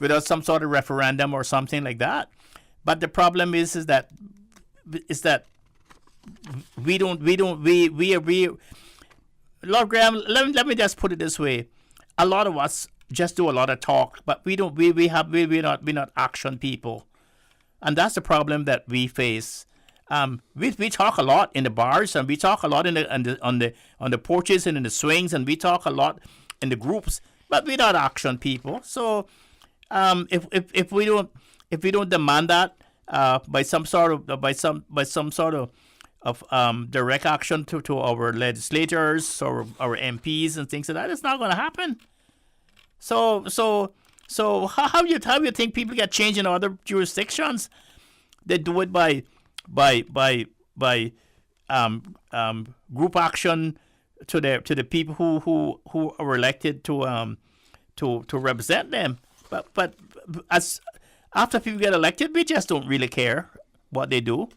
without some sort of referendum or something like that. But the problem is that we Lord Graham, let me just put it this way. A lot of us just do a lot of talk, but we're not action people. And that's the problem that we face. We talk a lot in the bars, and we talk a lot on the porches and in the swings, and we talk a lot in the groups, but we're not action people. So if we don't demand that by some sort of direct action to our legislators or our MPs and things like that, it's not going to happen. So how do you think people get changed in other jurisdictions? They do it by group action to the people who are elected to represent them. But as after people get elected, we just don't really care what they do,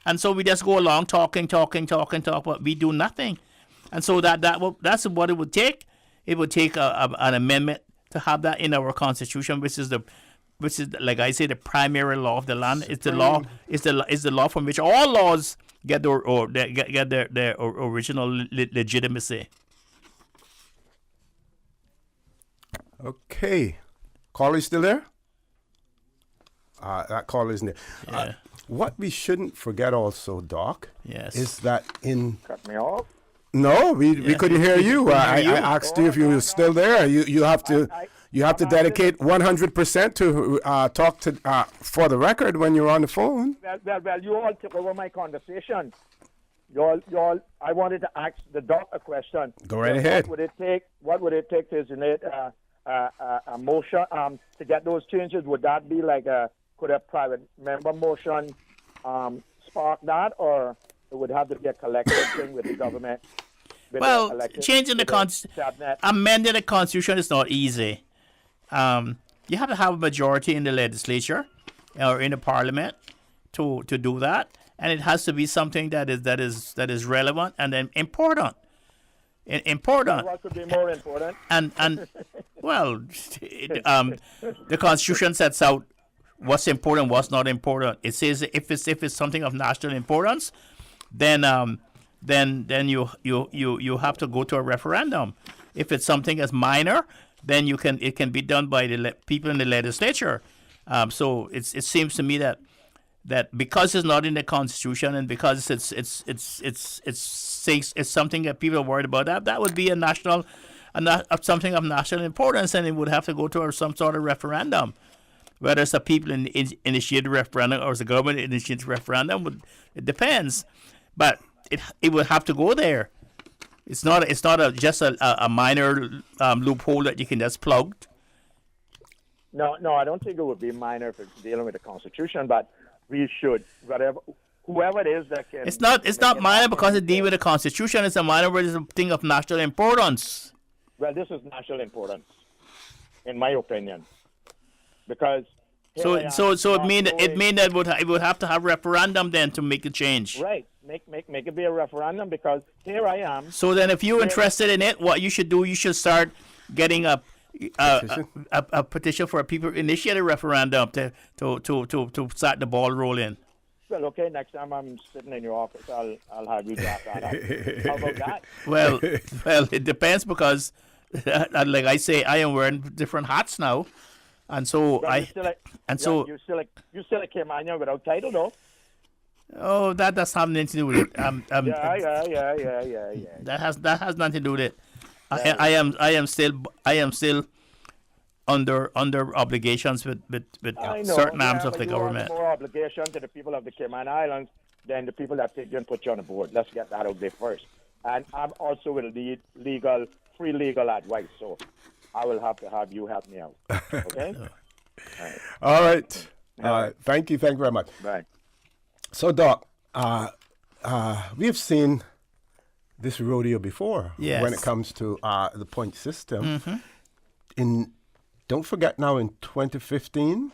and so we just go along talking, but we do nothing. And so that's what it would take. It would take an amendment to have that in our constitution, which is like I say, the primary law of the land. It's the law. Is the law from which all laws get their original legitimacy. Okay, caller still there? That caller isn't there. Yeah. What we shouldn't forget also, Doc, Yes. is that in... Cut me off? No, we couldn't hear you. I asked you if you were still there. You have to dedicate 100% to talk to for the record when you're on the phone. Well, you all took over my conversation. You all. I wanted to ask the doc a question. Go right ahead. What would it take to generate a motion to get those changes? Would that be like could a private member motion spark that, or it would have to be a collective thing with the government? Well, changing amending the constitution is not easy. You have to have a majority in the legislature or in the parliament to do that, and it has to be something that is relevant and then important. What could be more important? And well, the constitution sets out what's important, what's not important. It says if it's something of national importance, then you have to go to a referendum. If it's something as minor, then it can be done by the people in the legislature. So it seems to me that because it's not in the constitution and because it's something that people are worried about, that would be something of national importance, and it would have to go to some sort of referendum. Whether it's a people initiated referendum or it's a government initiated referendum, it depends. But it would have to go there. It's not just a minor loophole that you can just plug. No, I don't think it would be minor if it's dealing with the Constitution, but we should, whoever it is that can... It's not minor because it deals with the Constitution. It's a minor where it's a thing of national importance. Well, this is national importance, in my opinion, because... So it mean that it would have to have referendum then to make a change. Right. Make it be a referendum, because here I am. So then if you're interested in it, what you should do, you should start getting a petition for a people to initiate a referendum to start the ball rolling. Well, okay, next time I'm sitting in your office, I'll have you draft that up. How about that? Well, it depends, because like I say, I am wearing different hats now. And so you're still a Caymanian without title, though. Oh, that does have nothing to do with it. Yeah. That has nothing to do with it. I am still under obligations with certain arms of the government. More obligation to the people of the Cayman Islands than the people that take you and put you on the board. Let's get that out there first. And I'm also will need free legal advice. So I will have to have you help me out. Okay? All right. Thank you very much. Bye. So, Doc, we have seen this rodeo before. Yes. When it comes to the point system. Mm-hmm. Don't forget now, in 2015,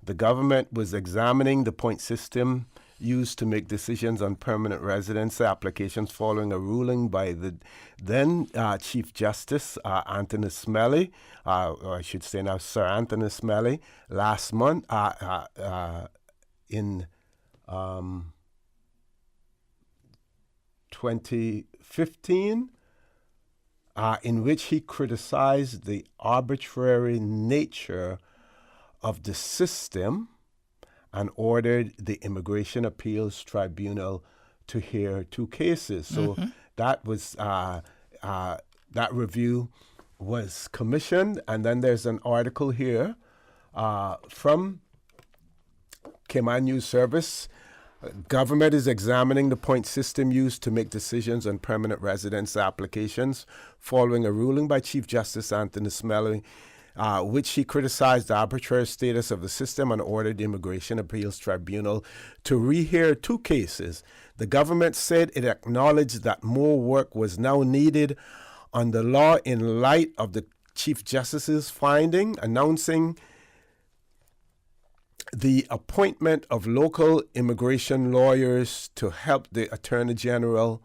the government was examining the point system used to make decisions on permanent residency applications following a ruling by the then Chief Justice Anthony Smelly, or I should say now Sir Anthony Smelly, last month in 2015, in which he criticized the arbitrary nature of the system and ordered the Immigration Appeals Tribunal to hear 2 cases. So that was that review was commissioned, and then there's an article here from Cayman News Service. Government is examining the point system used to make decisions on permanent residence applications following a ruling by Chief Justice Anthony Smelly, which he criticized the arbitrary status of the system and ordered the Immigration Appeals Tribunal to rehear 2 cases. The government said it acknowledged that more work was now needed on the law in light of the Chief Justice's finding, announcing the appointment of local immigration lawyers to help the Attorney General.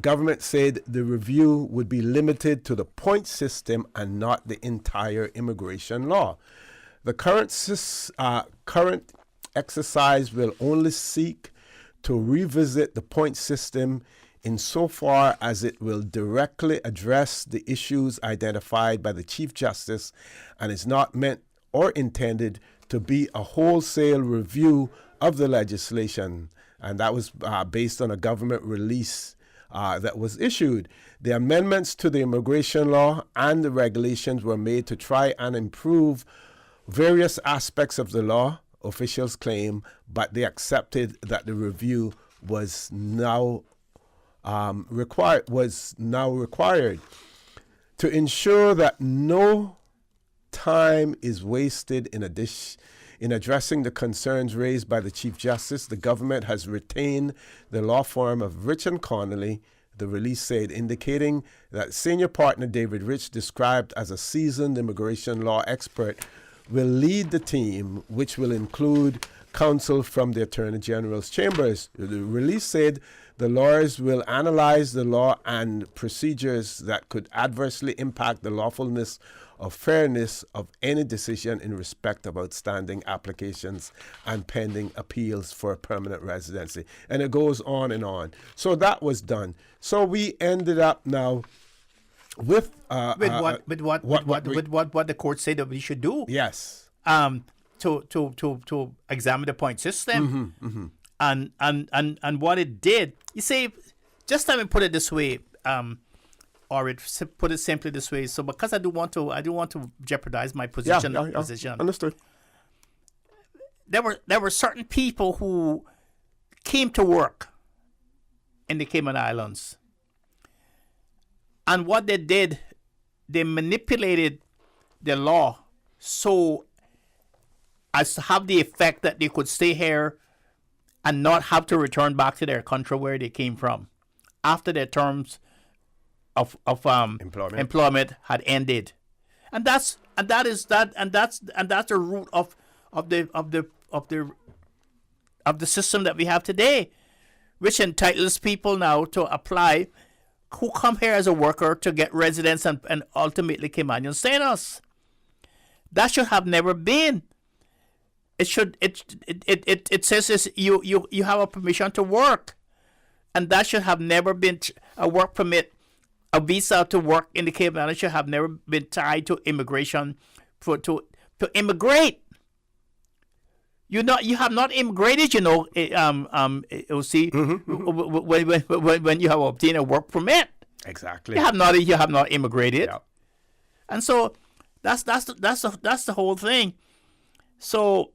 Government said the review would be limited to the point system and not the entire immigration law. The current exercise will only seek to revisit the point system insofar as it will directly address the issues identified by the Chief Justice and is not meant or intended to be a wholesale review of the legislation. And that was based on a government release that was issued. The amendments to the immigration law and the regulations were made to try and improve various aspects of the law, officials claim, but they accepted that the review was now required to ensure that no time is wasted in addressing the concerns raised by the Chief Justice. The government has retained the law firm of Rich and Connolly, the release said, indicating that senior partner David Rich, described as a seasoned immigration law expert, will lead the team, which will include counsel from the Attorney General's chambers. The release said the lawyers will analyze the law and procedures that could adversely impact the lawfulness or fairness of any decision in respect of outstanding applications and pending appeals for permanent residency. And it goes on and on. So that was done. So we ended up now with what the court said that we should do. Yes. To examine the point system. And what it did. You see, just let me put it this way. Or put it simply this way. So because I do want to jeopardize my position. Understood. There were certain people who came to work in the Cayman Islands, and what they did, they manipulated the law so as to have the effect that they could stay here and not have to return back to their country where they came from after their terms of employment had ended, and that's the root of the system that we have today, which entitles people now to apply who come here as a worker to get residence and ultimately Caymanian status. That should have never been. It says you have a permission to work, and that should have never been a work permit. A visa to work in the Cayman Islands should have never been tied to immigration to immigrate. You have not immigrated, OC, when you have obtained a work permit. Exactly. You have not immigrated. Yep. And so that's the whole thing. So,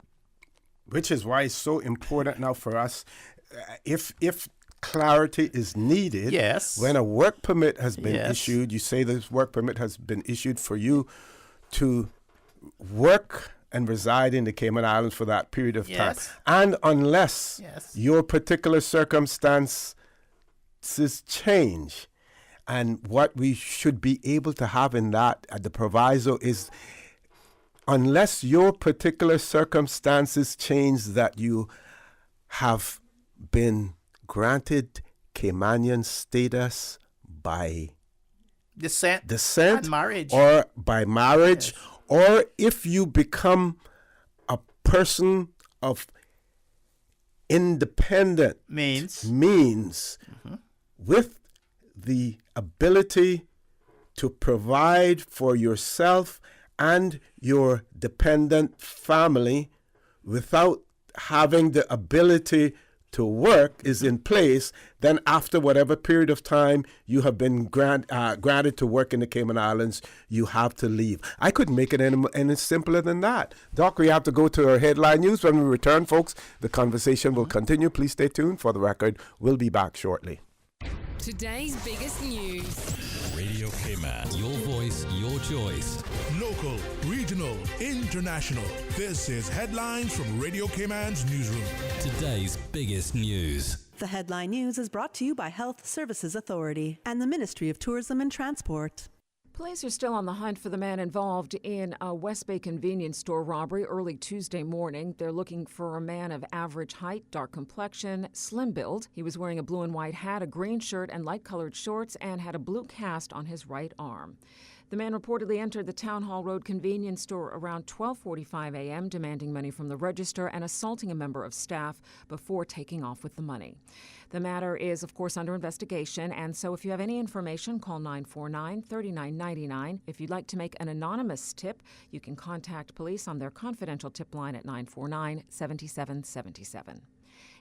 which is why it's so important now for us, if clarity is needed. Yes. When a work permit has been issued, you say this work permit has been issued for you to work and reside in the Cayman Islands for that period of time. And unless your particular circumstances change, and what we should be able to have in that, the proviso is, unless your particular circumstances change that you have been granted Caymanian status by Descent descent and marriage. or by marriage, Yes. or if you become a person of independent means with the ability to provide for yourself and your dependent family without having the ability to work is in place, then after whatever period of time you have been granted to work in the Cayman Islands, you have to leave. I couldn't make it any simpler than that. Doc, we have to go to our headline news. When we return, folks, the conversation will continue. Please stay tuned. For the record, we'll be back shortly. Today's biggest news. Radio Cayman, your voice, your choice. Local, regional, international. This is Headlines from Radio Cayman's newsroom. Today's biggest news. The headline news is brought to you by Health Services Authority and the Ministry of Tourism and Transport. Police are still on the hunt for the man involved in a West Bay convenience store robbery early Tuesday morning. They're looking for a man of average height, dark complexion, slim build. He was wearing a blue and white hat, a green shirt, and light-colored shorts, and had a blue cast on his right arm. The man reportedly entered the Town Hall Road convenience store around 12:45 a.m., demanding money from the register and assaulting a member of staff before taking off with the money. The matter is, of course, under investigation, and so if you have any information, call 949-3999. If you'd like to make an anonymous tip, you can contact police on their confidential tip line at 949-7777.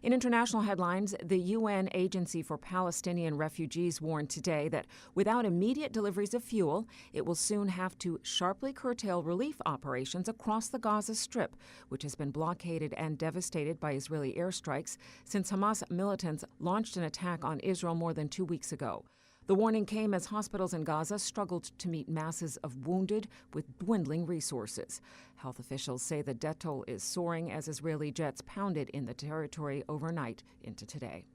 In international headlines, the UN Agency for Palestinian Refugees warned today that without immediate deliveries of fuel, it will soon have to sharply curtail relief operations across the Gaza Strip, which has been blockaded and devastated by Israeli airstrikes since Hamas militants launched an attack on Israel more than 2 weeks ago. The warning came as hospitals in Gaza struggled to meet masses of wounded with dwindling resources. Health officials say the death toll is soaring as Israeli jets pounded in the territory overnight into today.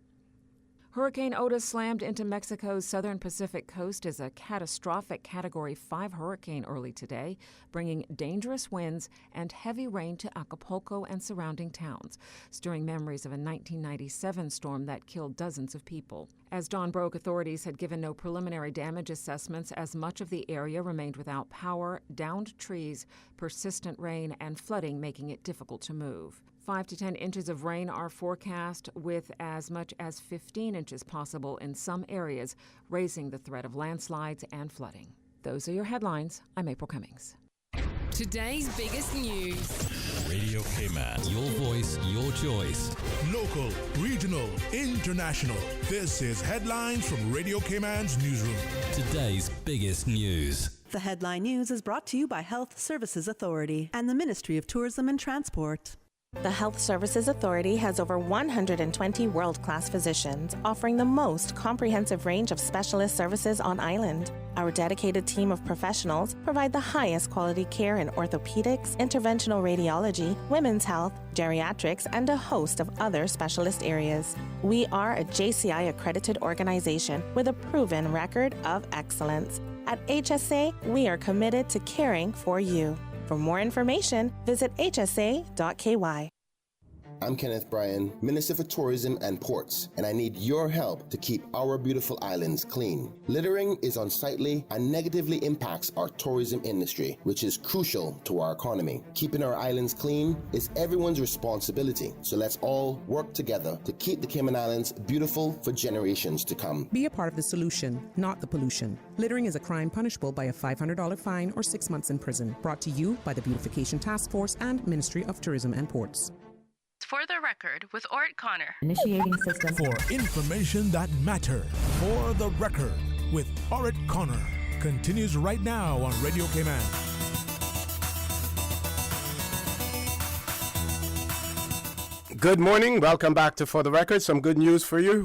Hurricane Otis slammed into Mexico's southern Pacific coast as a catastrophic Category 5 hurricane early today, bringing dangerous winds and heavy rain to Acapulco and surrounding towns, stirring memories of a 1997 storm that killed dozens of people. As dawn broke, authorities had given no preliminary damage assessments as much of the area remained without power, downed trees, persistent rain, and flooding making it difficult to move. 5 to 10 inches of rain are forecast, with as much as 15 inches possible in some areas, raising the threat of landslides and flooding. Those are your headlines. I'm April Cummings. Today's biggest news. Radio Cayman, your voice, your choice. Local, regional, international. This is Headlines from Radio Cayman's newsroom. Today's biggest news. The headline news is brought to you by Health Services Authority and the Ministry of Tourism and Transport. The Health Services Authority has over 120 world-class physicians offering the most comprehensive range of specialist services on island. Our dedicated team of professionals provide the highest quality care in orthopedics, interventional radiology, women's health, geriatrics, and a host of other specialist areas. We are a JCI accredited organization with a proven record of excellence. At HSA, we are committed to caring for you. For more information, visit hsa.ky. I'm Kenneth Bryan, Minister for Tourism and Ports, and I need your help to keep our beautiful islands clean. Littering is unsightly and negatively impacts our tourism industry, which is crucial to our economy. Keeping our islands clean is everyone's responsibility, so let's all work together to keep the Cayman Islands beautiful for generations to come. Be a part of the solution, not the pollution. Littering is a crime punishable by a $500 fine or 6 months in prison. Brought to you by the Beautification Task Force and Ministry of Tourism and Ports. For the record, with Orrett Connor. Initiating system. For information that matters. For the record, with Orrett Connor. Continues right now on Radio Cayman. Good morning. Welcome back to For the Record. Some good news for you.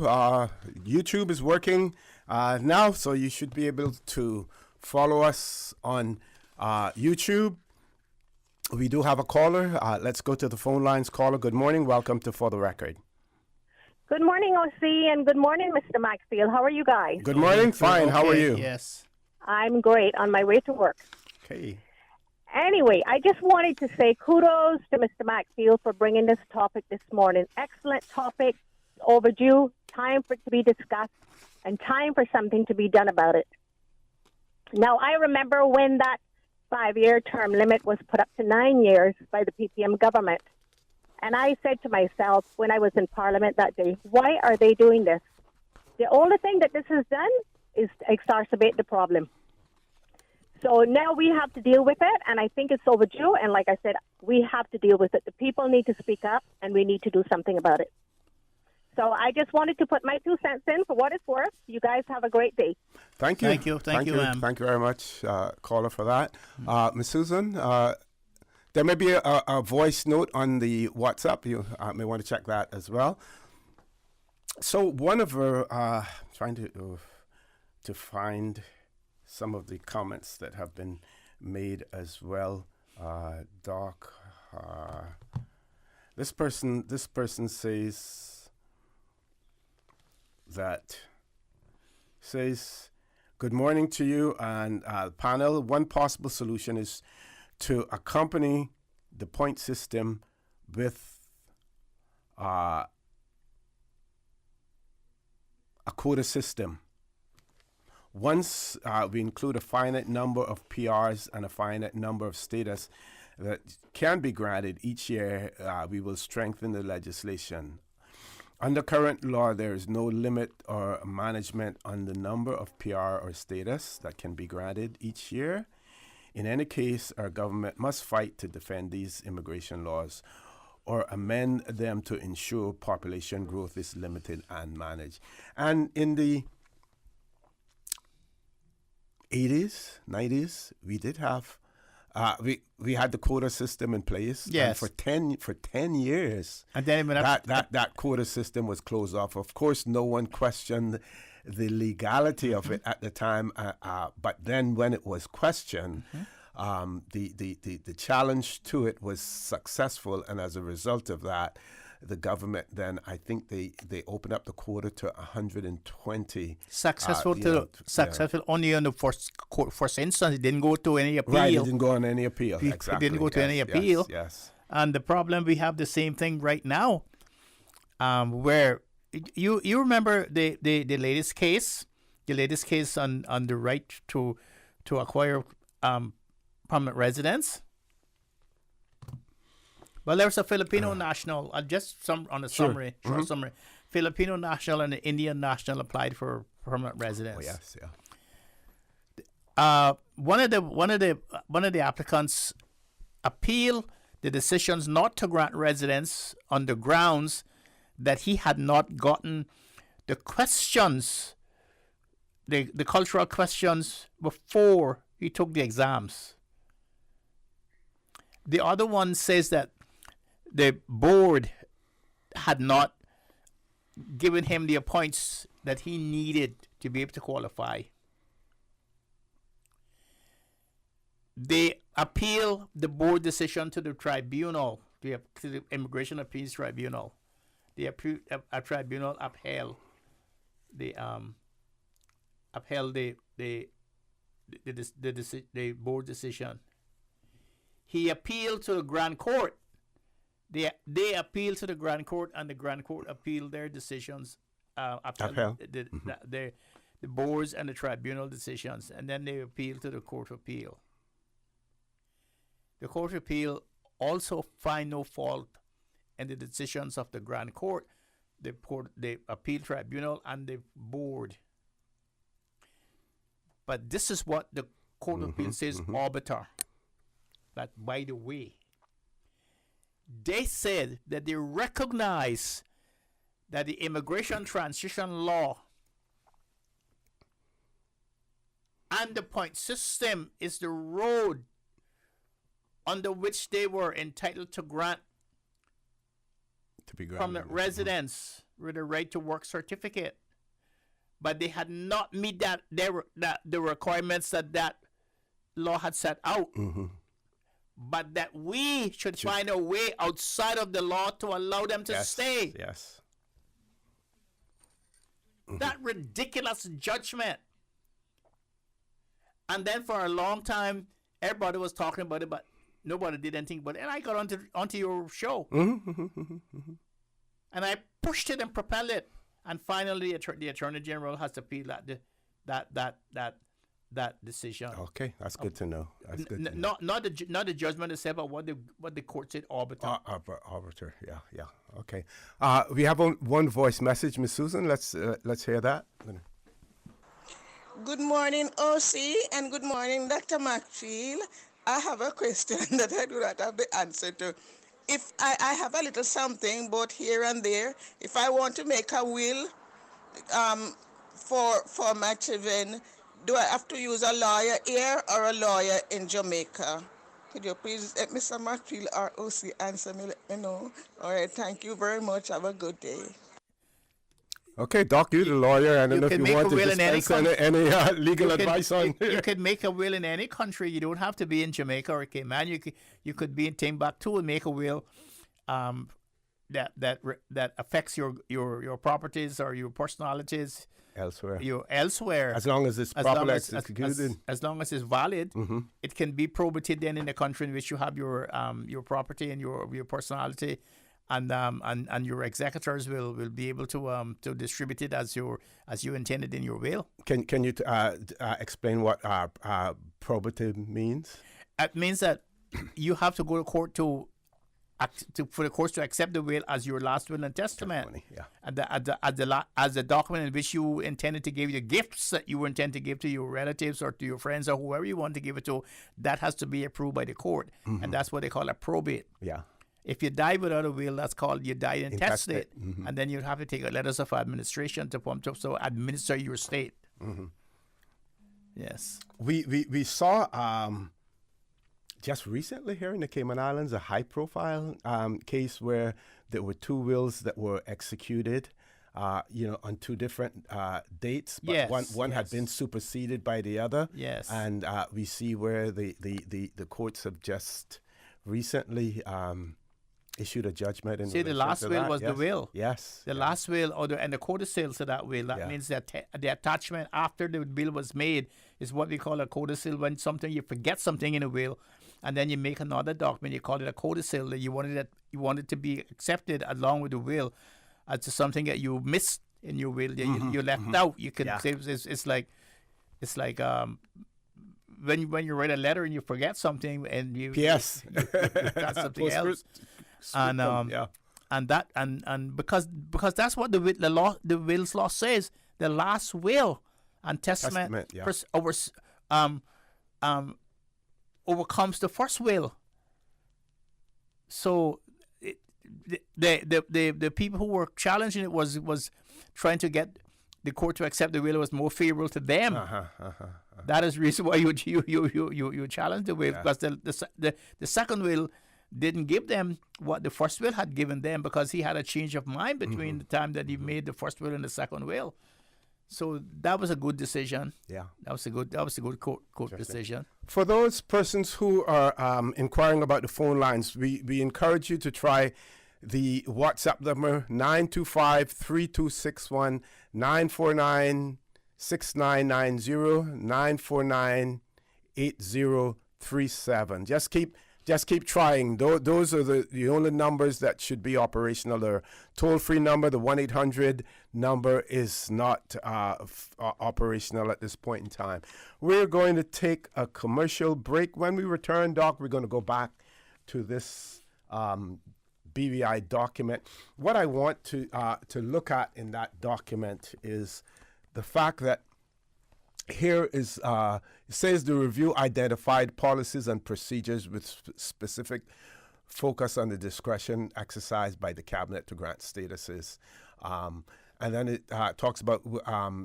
YouTube is working now, so you should be able to follow us on YouTube. We do have a caller. Let's go to the phone lines. Caller, good morning. Welcome to For the Record. Good morning, OC, and good morning, Mr. Maxfield. How are you guys? Good morning. Fine. Okay, How are you? Yes. I'm great. On my way to work. Okay. Anyway, I just wanted to say kudos to Mr. Maxfield for bringing this topic this morning. Excellent topic, overdue, time for it to be discussed, and time for something to be done about it. Now, I remember when that 5-year term limit was put up to 9 years by the PPM government. And I said to myself when I was in Parliament that day, why are they doing this? The only thing that this has done is to exacerbate the problem. So now we have to deal with it, and I think it's overdue. And like I said, we have to deal with it. The people need to speak up, and we need to do something about it. So I just wanted to put my 2 cents in for what it's worth. You guys have a great day. Thank you. Thank you, ma'am. Thank you very much, caller, for that. Ms. Susan, there may be a voice note on the WhatsApp. You may want to check that as well. So one of our, trying to find some of the comments that have been made as well. Doc, this person says good morning to you and panel. One possible solution is to accompany the point system with a quota system. Once we include a finite number of PRs and a finite number of status that can be granted each year, we will strengthen the legislation. Under current law, there is no limit or management on the number of PR or status that can be granted each year. In any case, our government must fight to defend these immigration laws or amend them to ensure population growth is limited and managed. And in the 80s, 90s, we did have we had the quota system in place. Yes. And for 10 years. And then that quota system was closed off. Of course, no one questioned the legality of it at the time. But then when it was questioned, the challenge to it was successful. And as a result of that, the government then, I think they opened up the quota to 120. Successful only on the first instance. It didn't go to any appeal. Right, it didn't go on any appeal. Exactly. It didn't go to any appeal. Yes. And the problem, we have the same thing right now, where you remember the latest case, on the right to acquire permanent residence. Well, there's a Filipino national, summary. Filipino national and an Indian national applied for permanent residence. Oh, yes, yeah. One of the applicants appealed the decisions not to grant residence on the grounds that he had not gotten the questions, the cultural questions, before he took the exams. The other one says that the board had not given him the points that he needed to be able to qualify. They appeal the board decision to the tribunal, to the Immigration Appeals Tribunal. The tribunal upheld the board decision. He appealed to the Grand Court. They appealed to the Grand Court, and the Grand Court appealed their decisions, the boards and the tribunal decisions, and then they appealed to the Court of Appeal. The Court of Appeal also find no fault in the decisions of the Grand Court, the Appeal Tribunal, and the board. But this is what the Court of Appeal says, arbiter. That, by the way, they said that they recognize that the immigration transition law and the point system is the road under which they were entitled to grant permanent residence with a right to work certificate. But they had not met the requirements that law had set out. But that we should find a way outside of the law to allow them to stay. Yes. That ridiculous judgment. And then for a long time, everybody was talking about it, but nobody did anything. But then I got onto your show, and I pushed it and propelled it, and finally the Attorney General has to appeal that decision. Okay, that's good to know. That's good. To know. Not the judgment itself, but what the court said arbiter. Arbiter. Yeah. Okay. We have one voice message, Miss Susan. Let's hear that. Good morning, OC, and good morning, Dr. Macfield. I have a question that I do not have the answer to. If I have a little something, both here and there, if I want to make a will for my children, do I have to use a lawyer here or a lawyer in Jamaica? Could you please let Mr. Macfield or OC answer me, let me know? All right, thank you very much. Have a good day. Okay, Doc, you're the lawyer. I don't know if you want to dispense any legal advice on You could make a will in any country. You don't have to be in Jamaica or Cayman. You could be in Timbuktu and make a will that affects your properties or your personalities elsewhere. As long as it's properly executed. As long as it's valid, it can be probated then in the country in which you have your property and your personality. And your executors will be able to distribute it as you intended in your will. Can you explain what probative means? It means that you have to go to court for the courts to accept the will as your last will and testament. As the document in which you intended to give the gifts that you intend to give to your relatives or to your friends or whoever you want to give it to, that has to be approved by the court, and that's what they call a probate. Yeah. If you die without a will, that's called you died intestate, and then you have to take letters of administration to administer your estate. Yes, we saw just recently here in the Cayman Islands a high-profile case where there were two wills that were executed, on two different dates, but one had been superseded by the other. Yes, and we see where the courts have just recently issued a judgment in the last will was the will. Yes. The last will and the codicil to that will. That means that the attachment after the will was made is what we call a codicil. When you forget something in a will, and then you make another document, you call it a codicil. That you wanted to be accepted along with the will as to something that you missed in your will. You left out. You can say it's like when you write a letter and you forget something and you got something else. And because that's what the will's law says. The last will and testament overcomes the first will. So the people who were challenging it was trying to get the court to accept the will was more favorable to them. That is the reason why you challenge the will, because the second will didn't give them what the first will had given them, because he had a change of mind between the time that he made the first will and the second will. So that was a good decision. Yeah, that was a good court decision. For those persons who are inquiring about the phone lines, we encourage you to try the WhatsApp number 925-3261 949-6990 949-8037. Just keep trying. Those are the only numbers that should be operational. The toll-free number, the 1-800 number, is not operational at this point in time. We're going to take a commercial break. When we return, Doc, we're going to go back to this BVI document. What I want to look at in that document is the fact that here is it says the review identified policies and procedures with specific focus on the discretion exercised by the cabinet to grant statuses, and then it talks about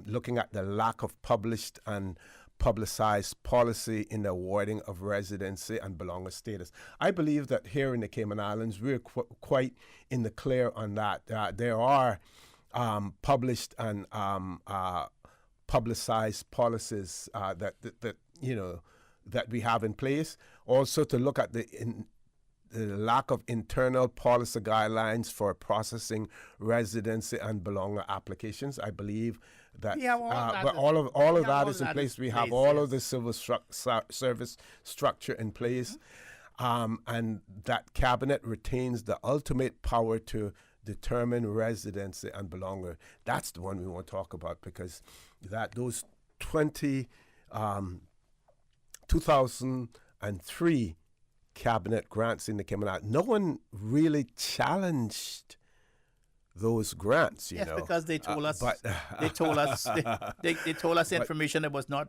looking at the lack of published and publicized policy in the awarding of residency and belonger status. I believe that here in the Cayman Islands we're quite in the clear on that. There are published and publicized policies that we have in place. Also, to look at the lack of internal policy guidelines for processing residency and belonger applications. I believe that. We have all that. But all of that is in that place. in We have place, all yes. of the civil service structure in place, and that cabinet retains the ultimate power to determine residency and belonging. That's the one we want to talk about, because those 2003 cabinet grants in the came out, no one really challenged those grants, you know. Yes, because they told us but they told us information that was not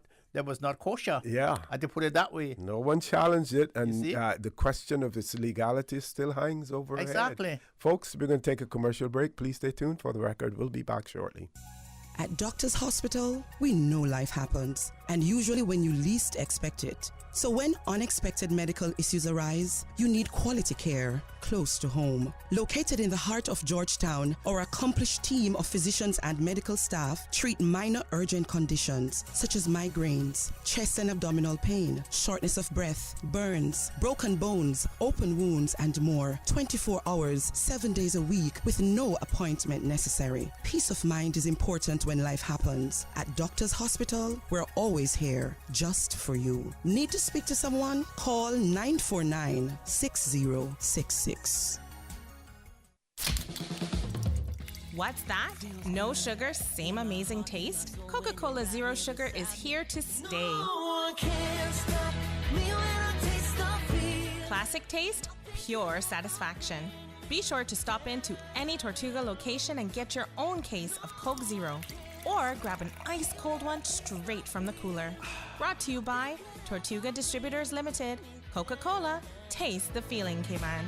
kosher. Yeah. I had to put it that way. No one challenged it, and see? the question of its legality still hangs over our head. Exactly. Folks, we're going to take a commercial break. Please stay tuned for the record. We'll be back shortly. At Doctor's Hospital, we know life happens, and usually when you least expect it. So when unexpected medical issues arise, you need quality care close to home. Located in the heart of Georgetown, our accomplished team of physicians and medical staff treat minor urgent conditions such as migraines, chest and abdominal pain, shortness of breath, burns, broken bones, open wounds, and more. 24 hours, 7 days a week with no appointment necessary. Peace of mind is important when life happens. At Doctor's Hospital, we're always here just for you. Need to speak to someone? Call 949-6066. What's that? No sugar, same amazing taste? Coca-Cola Zero Sugar is here to stay. Classic taste, pure satisfaction. Be sure to stop into any Tortuga location and get your own case of Coke Zero. Or grab an ice cold one straight from the cooler. Brought to you by Tortuga Distributors Limited. Coca-Cola, taste the feeling, K-Man.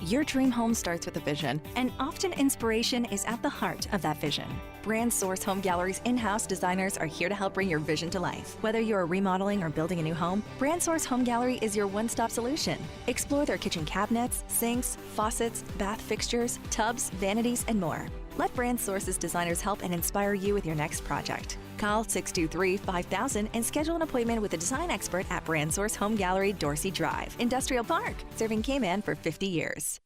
Your dream home starts with a vision, and often inspiration is at the heart of that vision. Brand Source Home Gallery's in-house designers are here to help bring your vision to life. Whether you're remodeling or building a new home, Brand Source Home Gallery is your one-stop solution. Explore their kitchen cabinets, sinks, faucets, bath fixtures, tubs, vanities, and more. Let Brand Source's designers help and inspire you with your next project. Call 623-5000 and schedule an appointment with a design expert at Brand Source Home Gallery, Dorsey Drive, Industrial Park, serving Cayman for 50 years.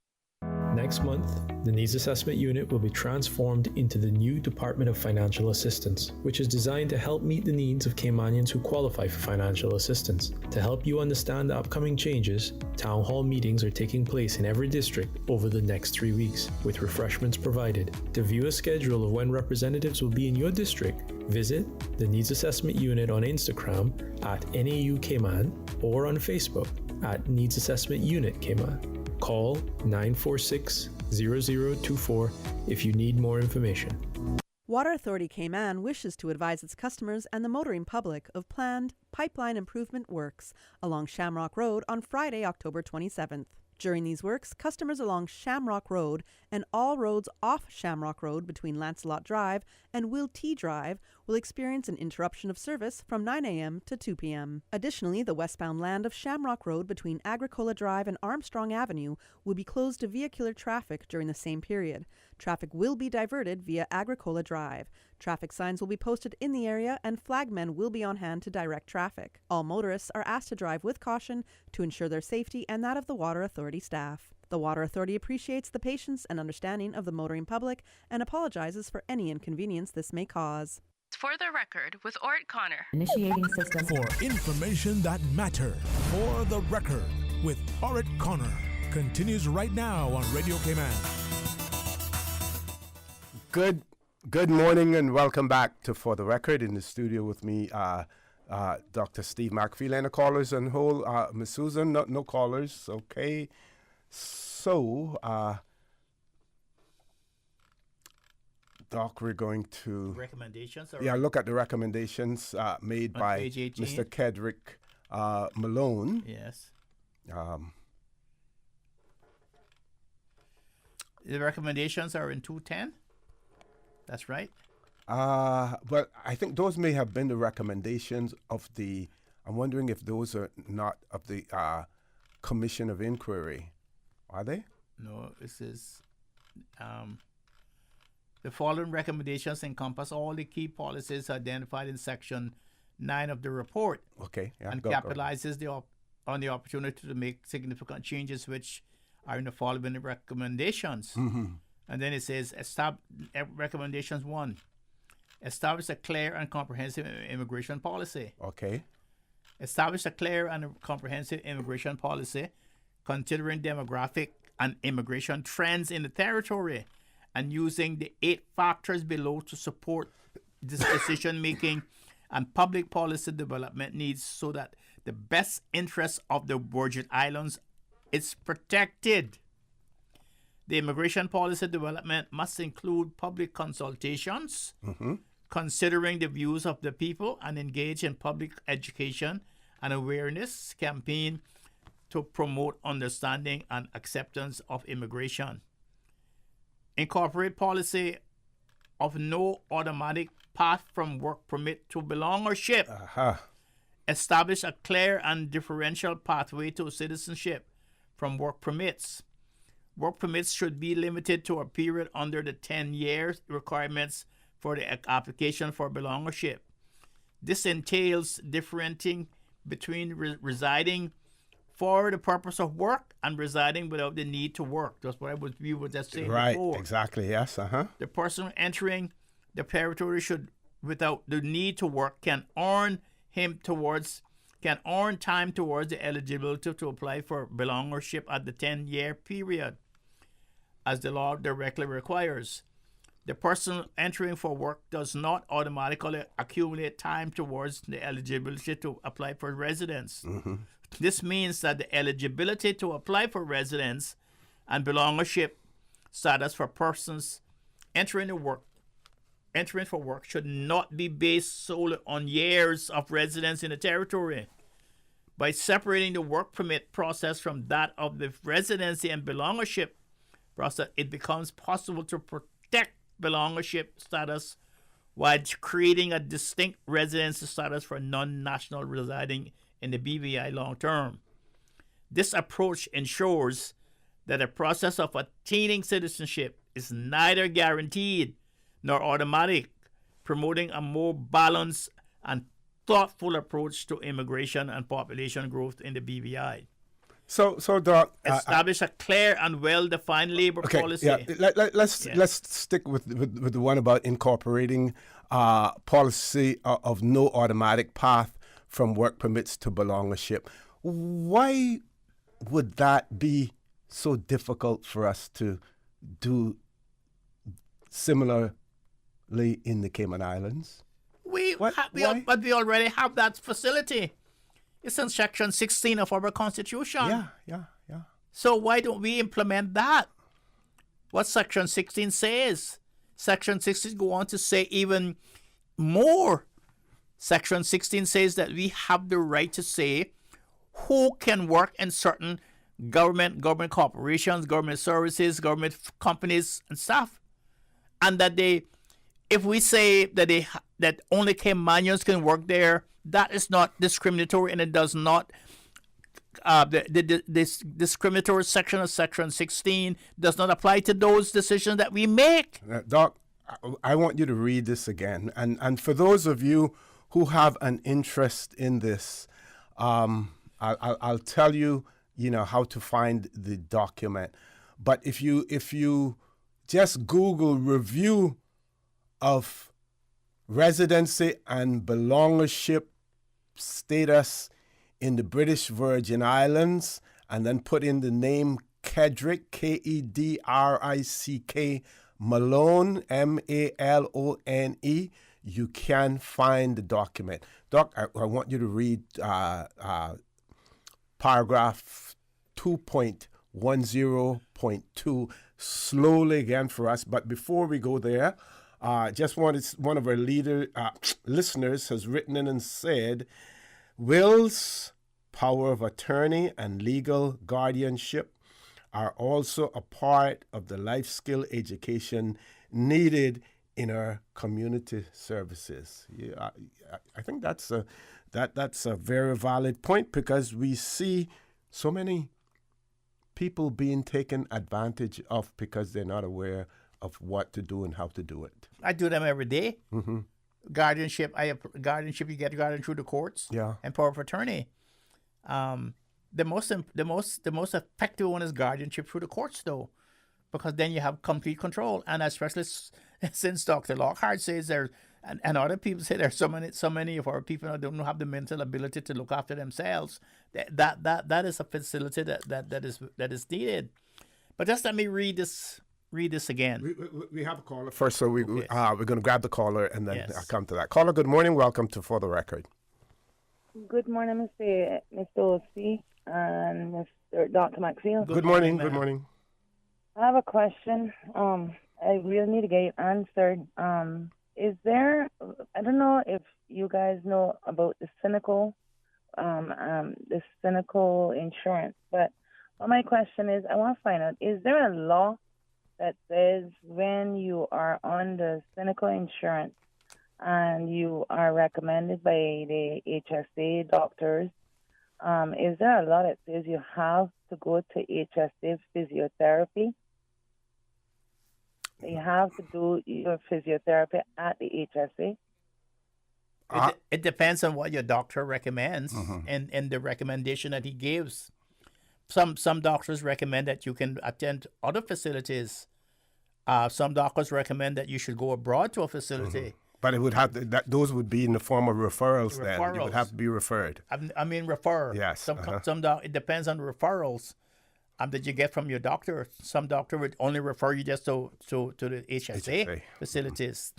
Next month, the Needs Assessment Unit will be transformed into the new Department of Financial Assistance, which is designed to help meet the needs of Caymanians who qualify for financial assistance. To help you understand the upcoming changes, town hall meetings are taking place in every district over the next 3 weeks, with refreshments provided. To view a schedule of when representatives will be in your district, visit the Needs Assessment Unit on Instagram at NAU Cayman or on Facebook at Needs Assessment Unit Cayman. Call 946-0024 if you need more information. Water Authority Cayman wishes to advise its customers and the motoring public of planned pipeline improvement works along Shamrock Road on Friday, October 27th. During these works, customers along Shamrock Road and all roads off Shamrock Road between Lancelot Drive and Will T Drive will experience an interruption of service from 9 a.m. to 2 p.m. Additionally, the westbound land of Shamrock Road between Agricola Drive and Armstrong Avenue will be closed to vehicular traffic during the same period. Traffic will be diverted via Agricola Drive. Traffic signs will be posted in the area and flagmen will be on hand to direct traffic. All motorists are asked to drive with caution to ensure their safety and that of the Water Authority staff. The Water Authority appreciates the patience and understanding of the motoring public and apologizes for any inconvenience this may cause. For the record, with Orrett Connor. Initiating system. For information that matter. For the record, with Orrett Connor. Continues right now on Radio Cayman. Good morning and welcome back to For the Record. In the studio with me, Dr. Steve McPhee. Any callers on hold? Miss Susan, no callers. Okay. So, Doc, we're going to recommendations. Look at the recommendations made by Mr. Kedrick Malone. Yes. The recommendations are in 210. That's right. But I think those may have been the recommendations of the. I'm wondering if those are not of the Commission of Inquiry. Are they? No, this is. The following recommendations encompass all the key policies identified in Section 9 of the report. Okay. Yeah, and capitalizes on the opportunity to make significant changes which are in the following recommendations. Mm-hmm. And then it says, recommendations 1, establish a clear and comprehensive immigration policy. Okay. Establish a clear and comprehensive immigration policy considering demographic and immigration trends in the territory and using the 8 factors below to support this decision making and public policy development needs so that the best interests of the Virgin Islands is protected. The immigration policy development must include public consultations, considering the views of the people, and engage in public education and awareness campaign to promote understanding and acceptance of immigration. Incorporate policy of no automatic path from work permit to belongership. Establish a clear and differential pathway to citizenship from work permits. Work permits should be limited to a period under the 10-year requirements for the application for belongership. This entails differentiating between residing for the purpose of work and residing without the need to work. That's what we were just saying before. Right, exactly, yes, The person entering the territory should, without the need to work, can earn time towards the eligibility to apply for belongership at the 10-year period, as the law directly requires. The person entering for work does not automatically accumulate time towards the eligibility to apply for residence. This means that the eligibility to apply for residence and belongership status for persons entering for work should not be based solely on years of residence in the territory. By separating the work permit process from that of the residency and belongership process, it becomes possible to protect belongership status while creating a distinct residency status for non-national residing in the BVI long term. This approach ensures that the process of attaining citizenship is neither guaranteed nor automatic, promoting a more balanced and thoughtful approach to immigration and population growth in the BVI. So Doc, establish a clear and well-defined labor policy. Yeah. Let's stick with the one about incorporating policy of no automatic path from work permits to belongership. Why would that be so difficult for us to do similarly in the Cayman Islands? But we already have that facility. It's in Section 16 of our Constitution. Yeah. So why don't we implement that? What Section 16 says? Section 16 go on to say even more. Section 16 says that we have the right to say who can work in certain government corporations, government services, government companies and stuff. And that if we say that only Caymanians can work there, that is not discriminatory, and it does not. This discriminatory section of Section 16 does not apply to those decisions that we make. Doc, I want you to read this again, and for those of you who have an interest in this, I'll tell you, how to find the document. But if you just Google review of residency and belongership status in the British Virgin Islands, and then put in the name Kedrick, Kedrick, Malone, Malone, you can find the document. Doc, I want you to read paragraph 2.10.2 slowly again for us. But before we go there, just wanted one of our listeners has written in and said, wills, power of attorney, and legal guardianship are also a part of the life skill education needed in our community services. Yeah, I think that's a very valid point, because we see so many people being taken advantage of because they're not aware of what to do and how to do it. I do them every day. Guardianship, you get guardian through the courts. Yeah. And power of attorney. The most effective one is guardianship through the courts, though, because then you have complete control. And especially since Dr. Lockhart says there, and other people say there's so many of our people that don't have the mental ability to look after themselves. That is a facility that is needed. But just let me read this again. We have a caller first, so we're going to grab the caller and then Yes. I'll come to that. Caller, good morning. Welcome to For the Record. Good morning, Mr. O.C. and Mr. Dr. Maxfield. Good morning. Good morning. I have a question. I really need to get it answered. Is there, I don't know if you guys know about the cynical insurance, but my question is, I want to find out, is there a law that says when you are on the cynical insurance and you are recommended by the HSA doctors, is there a law that says you have to go to HSA physiotherapy? You have to do your physiotherapy at the HSA? It depends on what your doctor recommends and the recommendation that he gives. Some doctors recommend that you can attend other facilities. Some doctors recommend that you should go abroad to a facility. But it would have to, those would be in the form of referrals. Then you would have to be referred. I mean refer. Yes. It depends on the referrals that you get from your doctor. Some doctor would only refer you just to the HSA facilities.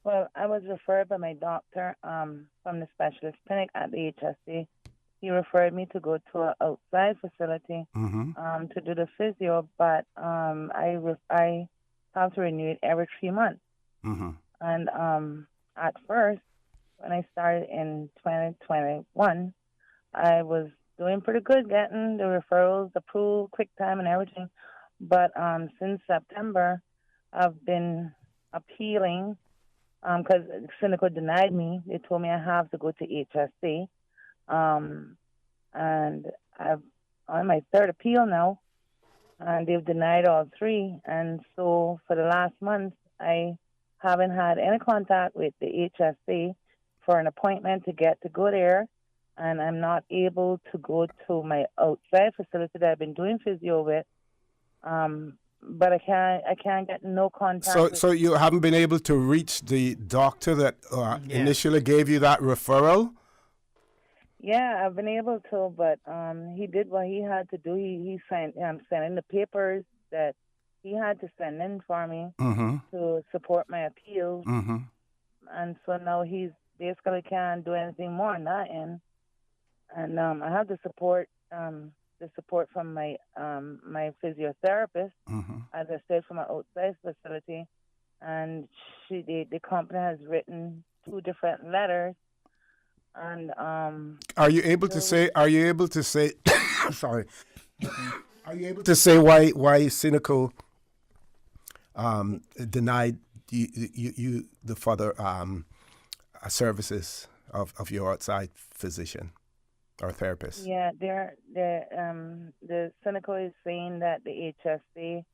Well, I was referred by my doctor from the specialist clinic at the HSA. He referred me to go to an outside facility to do the physio, but I have to renew it every 3 months. And at first, when I started in 2021, I was doing pretty good, getting the referrals approved, quick time and everything. But since September, I've been appealing because Cynical denied me. They told me I have to go to HSC. And I'm on my third appeal now, and they've denied all three. And so for the last month, I haven't had any contact with the HSC for an appointment to go there, and I'm not able to go to my outside facility that I've been doing physio with. But I can't get no contact. So you haven't been able to reach the doctor that initially gave you that referral? Yeah, I've been able to, but he did what he had to do. He sent sending the papers that he had to send in for me to support my appeals. And so now he's basically can't do anything more on that end. And I have the support from my my physiotherapist, as I said, from my outside facility, and the company has written 2 different letters. And are you able to say? Sorry. Are you able to say why Cynical denied you the further services of your outside physician or therapist? Yeah, the Cynical is saying that the HSA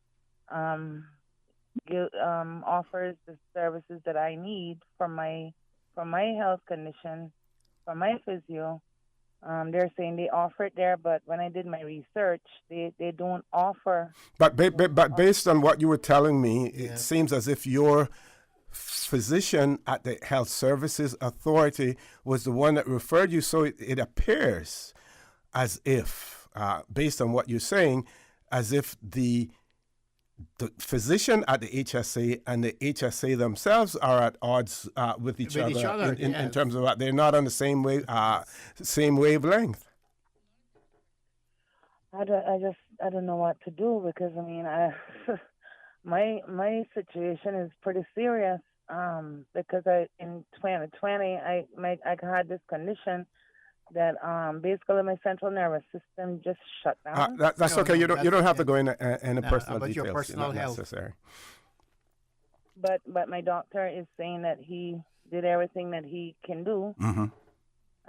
offers the services that I need for my health condition, for my physio. They're saying they offer it there, but when I did my research, they don't offer. But based on what you were telling me, it seems as if your physician at the Health Services Authority was the one that referred you. So it appears as if, based on what you're saying, as if the physician at the HSA and the HSA themselves are at odds with each other in terms of they're not on the same wavelength. I don't know what to do, because I mean my situation is pretty serious because in 2020 I had this condition that basically my central nervous system just shut down. That's okay. You don't have to go into any personal details. Your personal health. Necessary. But my doctor is saying that he did everything that he can do,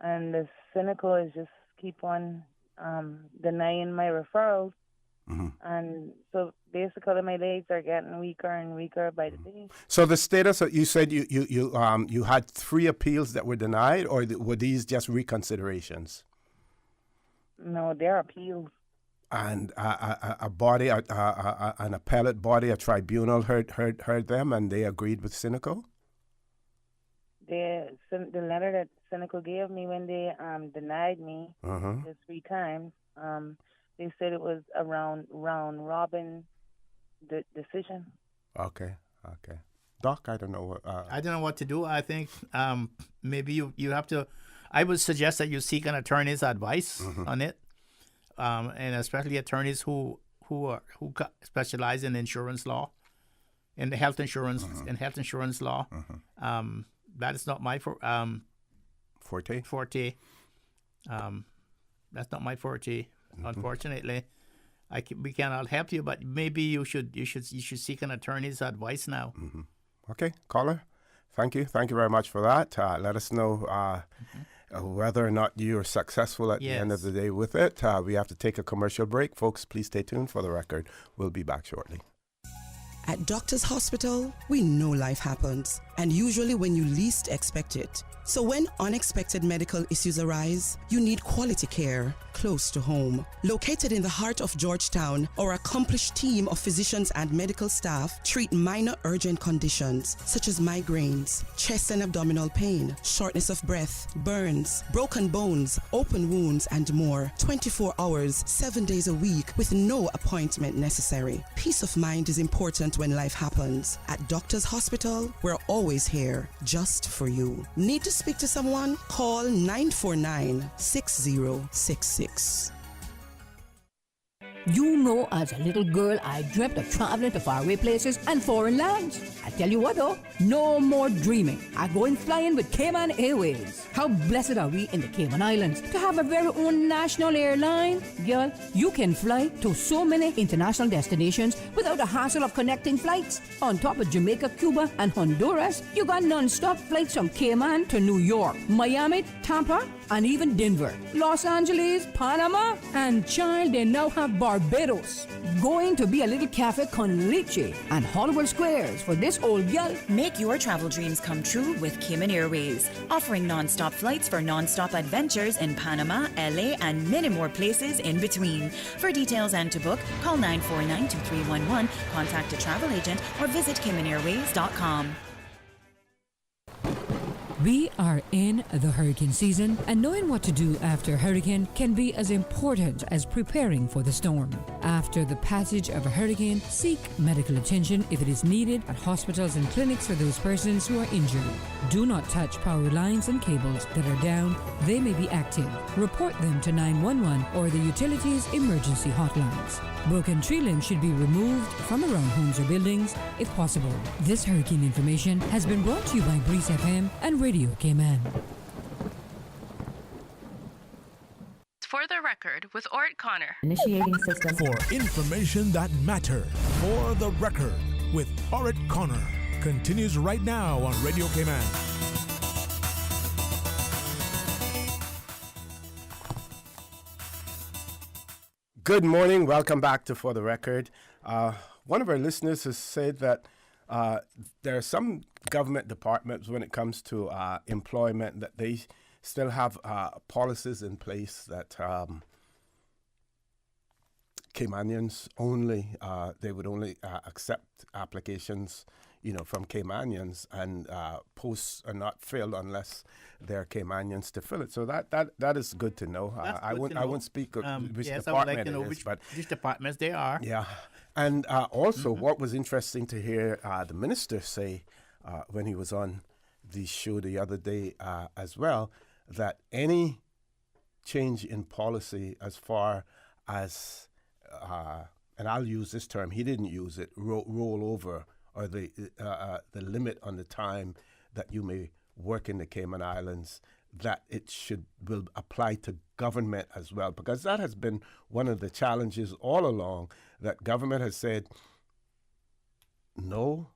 and the Cynical is just keep on denying my referrals. And so basically my legs are getting weaker and weaker by the day. So the status, you said you had 3 appeals that were denied, or were these just reconsiderations? No, they're appeals. and a body, an appellate body, a tribunal heard them, and they agreed with Cineco? The letter that Seneca gave me when they denied me the 3 times, they said it was a round robin decision. Okay. Doc, I don't know. I don't know what to do. I think maybe you have to. I would suggest that you seek an attorney's advice on it, and especially attorneys who specialize in insurance law, in the health insurance law. That is not my forte. That's not my forte. Unfortunately, we cannot help you. But maybe you should seek an attorney's advice now. Okay, caller. Thank you very much for that. Let us know whether or not you're successful at the end of the day with it. We have to take a commercial break, folks. Please stay tuned for the record. We'll be back shortly. At Doctor's Hospital, we know life happens, and usually when you least expect it. So when unexpected medical issues arise, you need quality care close to home. Located in the heart of Georgetown, our accomplished team of physicians and medical staff treat minor urgent conditions such as migraines, chest and abdominal pain, shortness of breath, burns, broken bones, open wounds, and more. 24 hours, 7 days a week with no appointment necessary. Peace of mind is important when life happens. At Doctor's Hospital, we're always here just for you. Need to speak to someone? Call 949-6066. You know, as a little girl, I dreamt of traveling to faraway places and foreign lands. I tell you what though, no more dreaming. I go in flying with Cayman Airways. How blessed are we in the Cayman Islands to have a very own national airline? Girl, you can fly to so many international destinations without the hassle of connecting flights. On top of Jamaica, Cuba, and Honduras, you got non-stop flights from Cayman to New York, Miami, Tampa, and even Denver, Los Angeles, Panama, and child, they now have Barbados. Going to be a little cafe con leche and Hollywood Squares for this old gal. Make your travel dreams come true with Cayman Airways, offering non-stop flights for non-stop adventures in Panama, LA, and many more places in between. For details and to book, call 949-2311, contact a travel agent, or visit CaymanAirways.com. We are in the hurricane season, and knowing what to do after a hurricane can be as important as preparing for the storm. After the passage of a hurricane, seek medical attention if it is needed at hospitals and clinics for those persons who are injured. Do not touch power lines and cables that are down. They may be active. Report them to 911 or the utilities emergency hotlines. Broken tree limbs should be removed from around homes or buildings if possible. This hurricane information has been brought to you by Breeze FM and Radio Cayman. For the record, with Orrett Connor. Initiating system. For information that matters. For the record, with Orrett Connor. Continues right now on Radio Cayman. Good morning. Welcome back to For the Record. One of our listeners has said that there are some government departments when it comes to employment that they still have policies in place that Caymanians only, they would only accept applications, from Caymanians, and posts are not filled unless they're Caymanians to fill it. So that is good to know. I won't speak of which department it is, but which departments they are. Yeah, and also what was interesting to hear the minister say when he was on the show the other day as well, that any change in policy as far as and I'll use this term, he didn't use it, roll over, or the limit on the time that you may work in the Cayman Islands, that it will apply to government as well, because that has been one of the challenges all along, that government has said, no,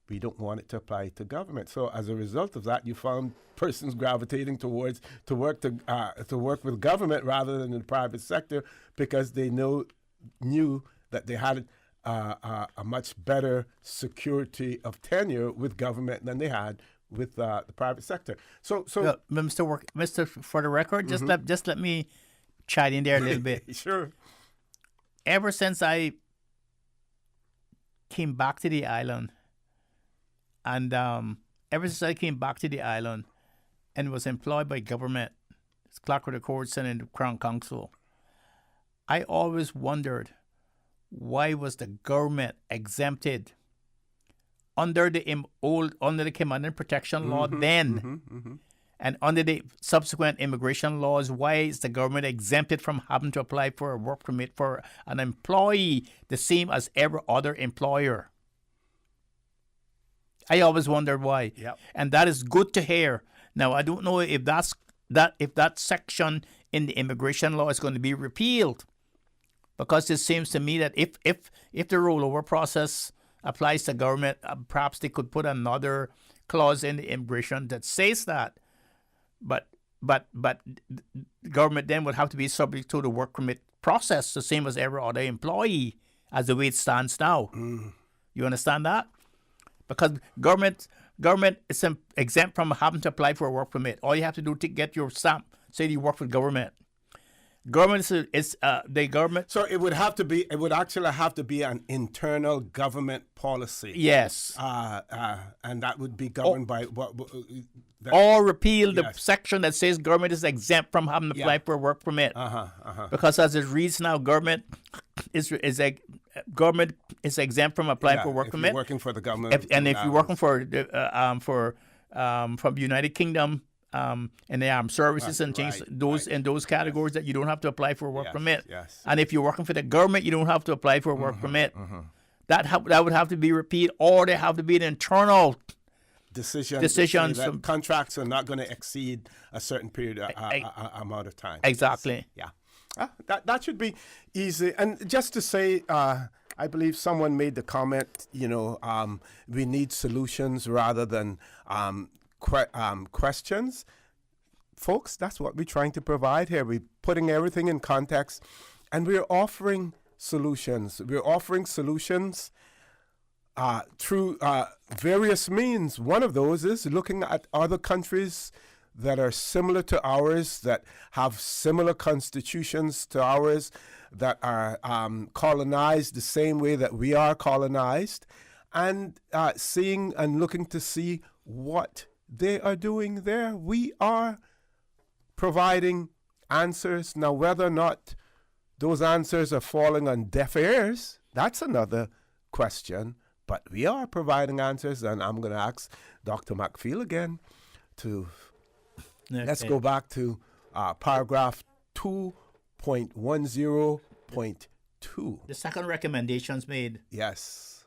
we don't want it to apply to government. So as a result of that, you found persons gravitating towards to work with government rather than in the private sector, because they knew that they had a much better security of tenure with government than they had with the private sector. So Mr. For the record, just let me chime in there a little bit. Sure. ever since I came back to the island, and ever since I came back to the island and was employed by government, as clerk of the courts and in the Crown Council, I always wondered, why was the government exempted under the Cayman Protection Law then, and under the subsequent immigration laws? Why is the government exempted from having to apply for a work permit for an employee the same as every other employer? I always wondered why, and that is good to hear. Now I don't know if that section in the immigration law is going to be repealed, because it seems to me that if the rollover process applies to government, perhaps they could put another clause in the immigration that says that. But the government then would have to be subject to the work permit process, the same as every other employee, as the way it stands now. You understand that? Because government is exempt from having to apply for a work permit. All you have to do to get your stamp, say you work for government. Government is the government. So it would actually have to be an internal government policy. Yes. And that would be governed by what? Or repeal the section that says government is exempt from having to apply for a work permit. Because as it reads now, government is exempt from applying for a work permit. If you're working for the government, if you're working for the from the United Kingdom. And the armed services and things, in those categories that you don't have to apply for a work permit. Yes. And if you're working for the government, you don't have to apply for a work permit. That would have to be repeated, or there have to be an internal decisions. That contracts are not going to exceed a certain period amount of time. Exactly. Yeah. That should be easy. And just to say, I believe someone made the comment, we need solutions rather than questions. Folks, that's what we're trying to provide here. We're putting everything in context, and we're offering solutions. We're offering solutions through various means. One of those is looking at other countries that are similar to ours, that have similar constitutions to ours, that are colonized the same way that we are colonized, and seeing and looking to see what they are doing there. We are providing answers. Now, whether or not those answers are falling on deaf ears, that's another question. But we are providing answers, and I'm going to ask Dr. McPhail again to let's go back to paragraph 2.10.2. The second recommendations made. Yes.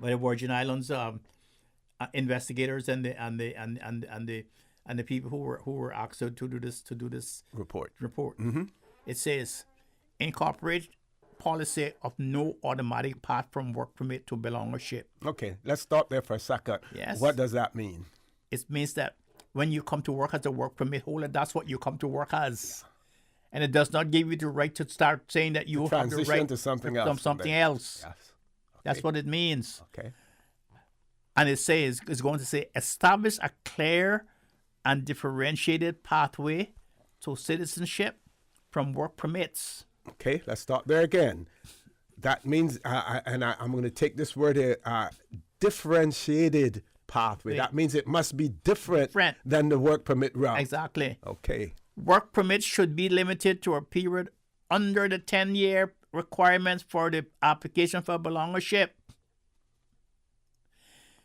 By the Virgin Islands investigators and the people who were asked to do this report. It says, incorporate policy of no automatic path from work permit to belongership. Okay, let's stop there for a second. Yes. What does that mean? It means that when you come to work as a work permit holder, that's what you come to work as. And it does not give you the right to start saying that you have the right to something else. Yes. Okay. That's what it means. Okay. And it's going to say, establish a clear and differentiated pathway to citizenship from work permits. Okay, let's stop there again. That means, I'm going to take this word here, differentiated pathway. That means it must be different than the work permit route. Exactly. Okay. Work permits should be limited to a period under the 10-year requirements for the application for belongership.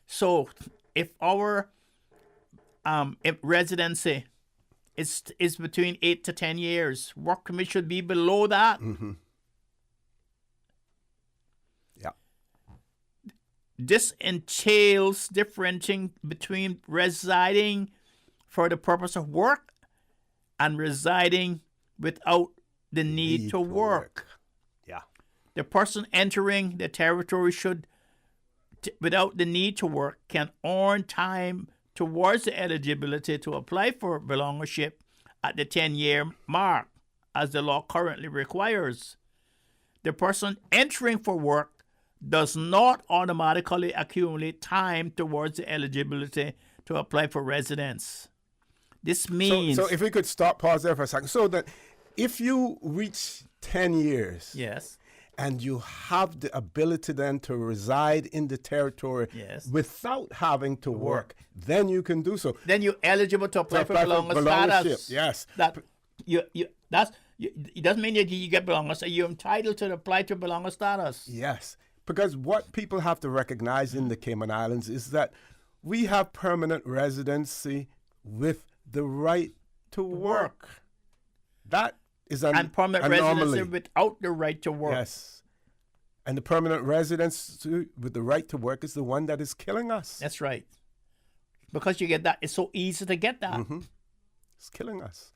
So, if our residency is between 8 to 10 years, work permit should be below that. Yeah. This entails differentiating between residing for the purpose of work and residing without the need to work. Yeah. The person entering the territory should, without the need to work, can earn time towards the eligibility to apply for belongership at the 10-year mark, as the law currently requires. The person entering for work does not automatically accumulate time towards the eligibility to apply for residence. This means... So if we could pause there for a second. So that if you reach 10 years... Yes. and you have the ability then to reside in the territory Yes. without having to work, then you can do so. Then you're eligible to apply for belongership. belongership. Yes. That it doesn't mean that you get belongership. You're entitled to apply to belonger status. Yes. Because what people have to recognize in the Cayman Islands is that we have permanent residency with the right to work. That is an and permanent anomaly. residency without the right to work. Yes. And the permanent residency with the right to work is the one that is killing us. That's right. Because you get that. It's so easy to get that. Mm-hmm. It's killing us.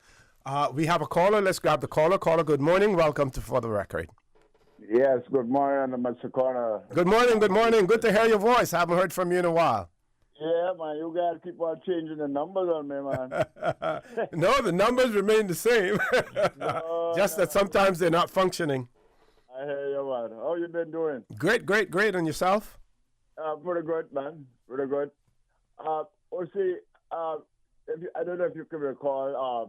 We have a caller. Let's grab the caller. Caller, good morning. Welcome to For the Record. Yes, good morning, Mr. Corner. Good morning, good morning. Good to hear your voice. Haven't heard from you in a while. Yeah, man, you guys keep on changing the numbers on me, man. No, the numbers remain the same. Just that sometimes they're not functioning. I hear you, man. How you been doing? Great, great, great. And yourself? Pretty good, man. Pretty good. I don't know if you can recall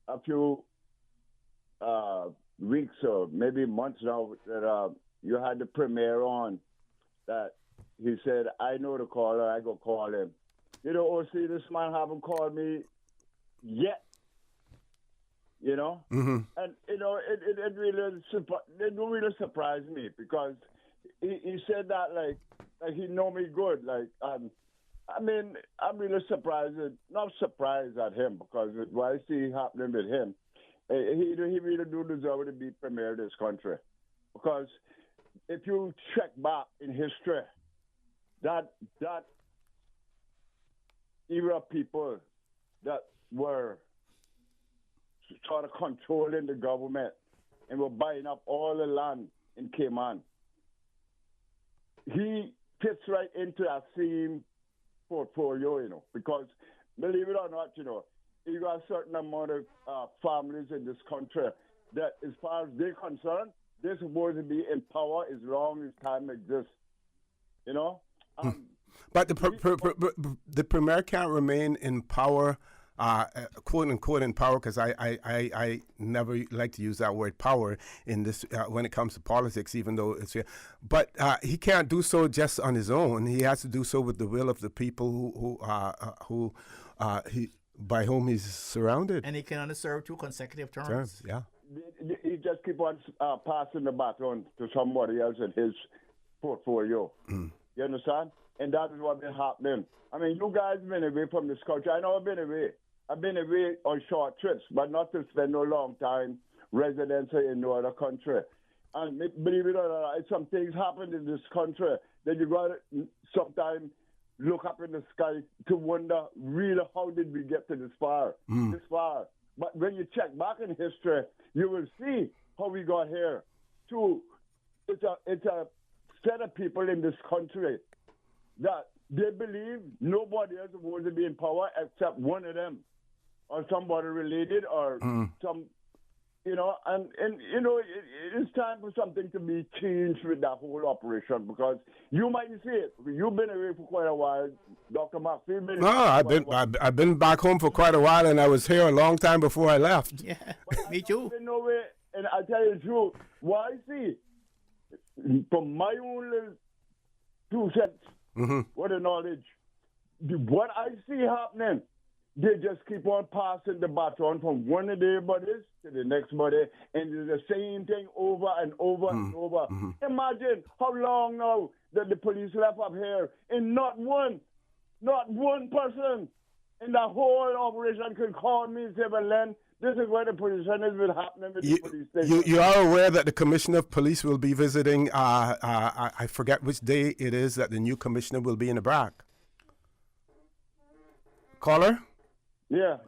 a few weeks or maybe months now that you had the premiere on that he said, I know the caller, I go call him. You know, OC, this man haven't called me yet. You know? Mm-hmm. And, you know, it really surprised me because he said that like he know me good. Like, I mean, I'm really surprised, not surprised at him because what I see happening with him, he really do deserve to be premier of this country. Because if you check back in history, that era of people that were sort of controlling the government and were buying up all the land in Cayman, he fits right into that same portfolio, you know, because believe it or not, you know, you got a certain amount of families in this country that, as far as they're concerned, they're supposed to be in power as long as time exists, you know? But the premier can't remain in power, quote unquote, in power, because I never like to use that word power in this when it comes to politics, even though it's. But he can't do so just on his own. He has to do so with the will of the people who by whom he's surrounded. And he can only serve 2 consecutive terms. Yeah. He just keep on passing the baton to somebody else in his portfolio. You understand? And that is what been happening. I mean, you guys been away from this country. I know I've been away. I've been away on short trips, but not to spend no long time residency in no other country. And believe it or not, some things happen in this country that you got to sometimes look up in the sky to wonder, really, how did we get to this far? This far. But when you check back in history, you will see how we got here. It's a set of people in this country that they believe nobody else is supposed to be in power except one of them, or somebody related, or some, you know, and you know, it's time for something to be changed with that whole operation, because you might see it. You've been away for quite a while, Dr. Mark. No, I've been back home for quite a while, and I was here a long time before I left. Yeah, me too. And I tell you the truth, what I see, from my own little 2 cents, what a knowledge, what I see happening, they just keep on passing the baton from one of their buddies to the next buddy, and it's the same thing over and over and over. Imagine how long now that the police left up here, and not one person in the whole operation could call me and say, well, Len, this is where the position is happening with the police station. You are aware that the commissioner of police will be visiting, I forget which day it is that the new commissioner will be in the BRAC. Caller? Yeah.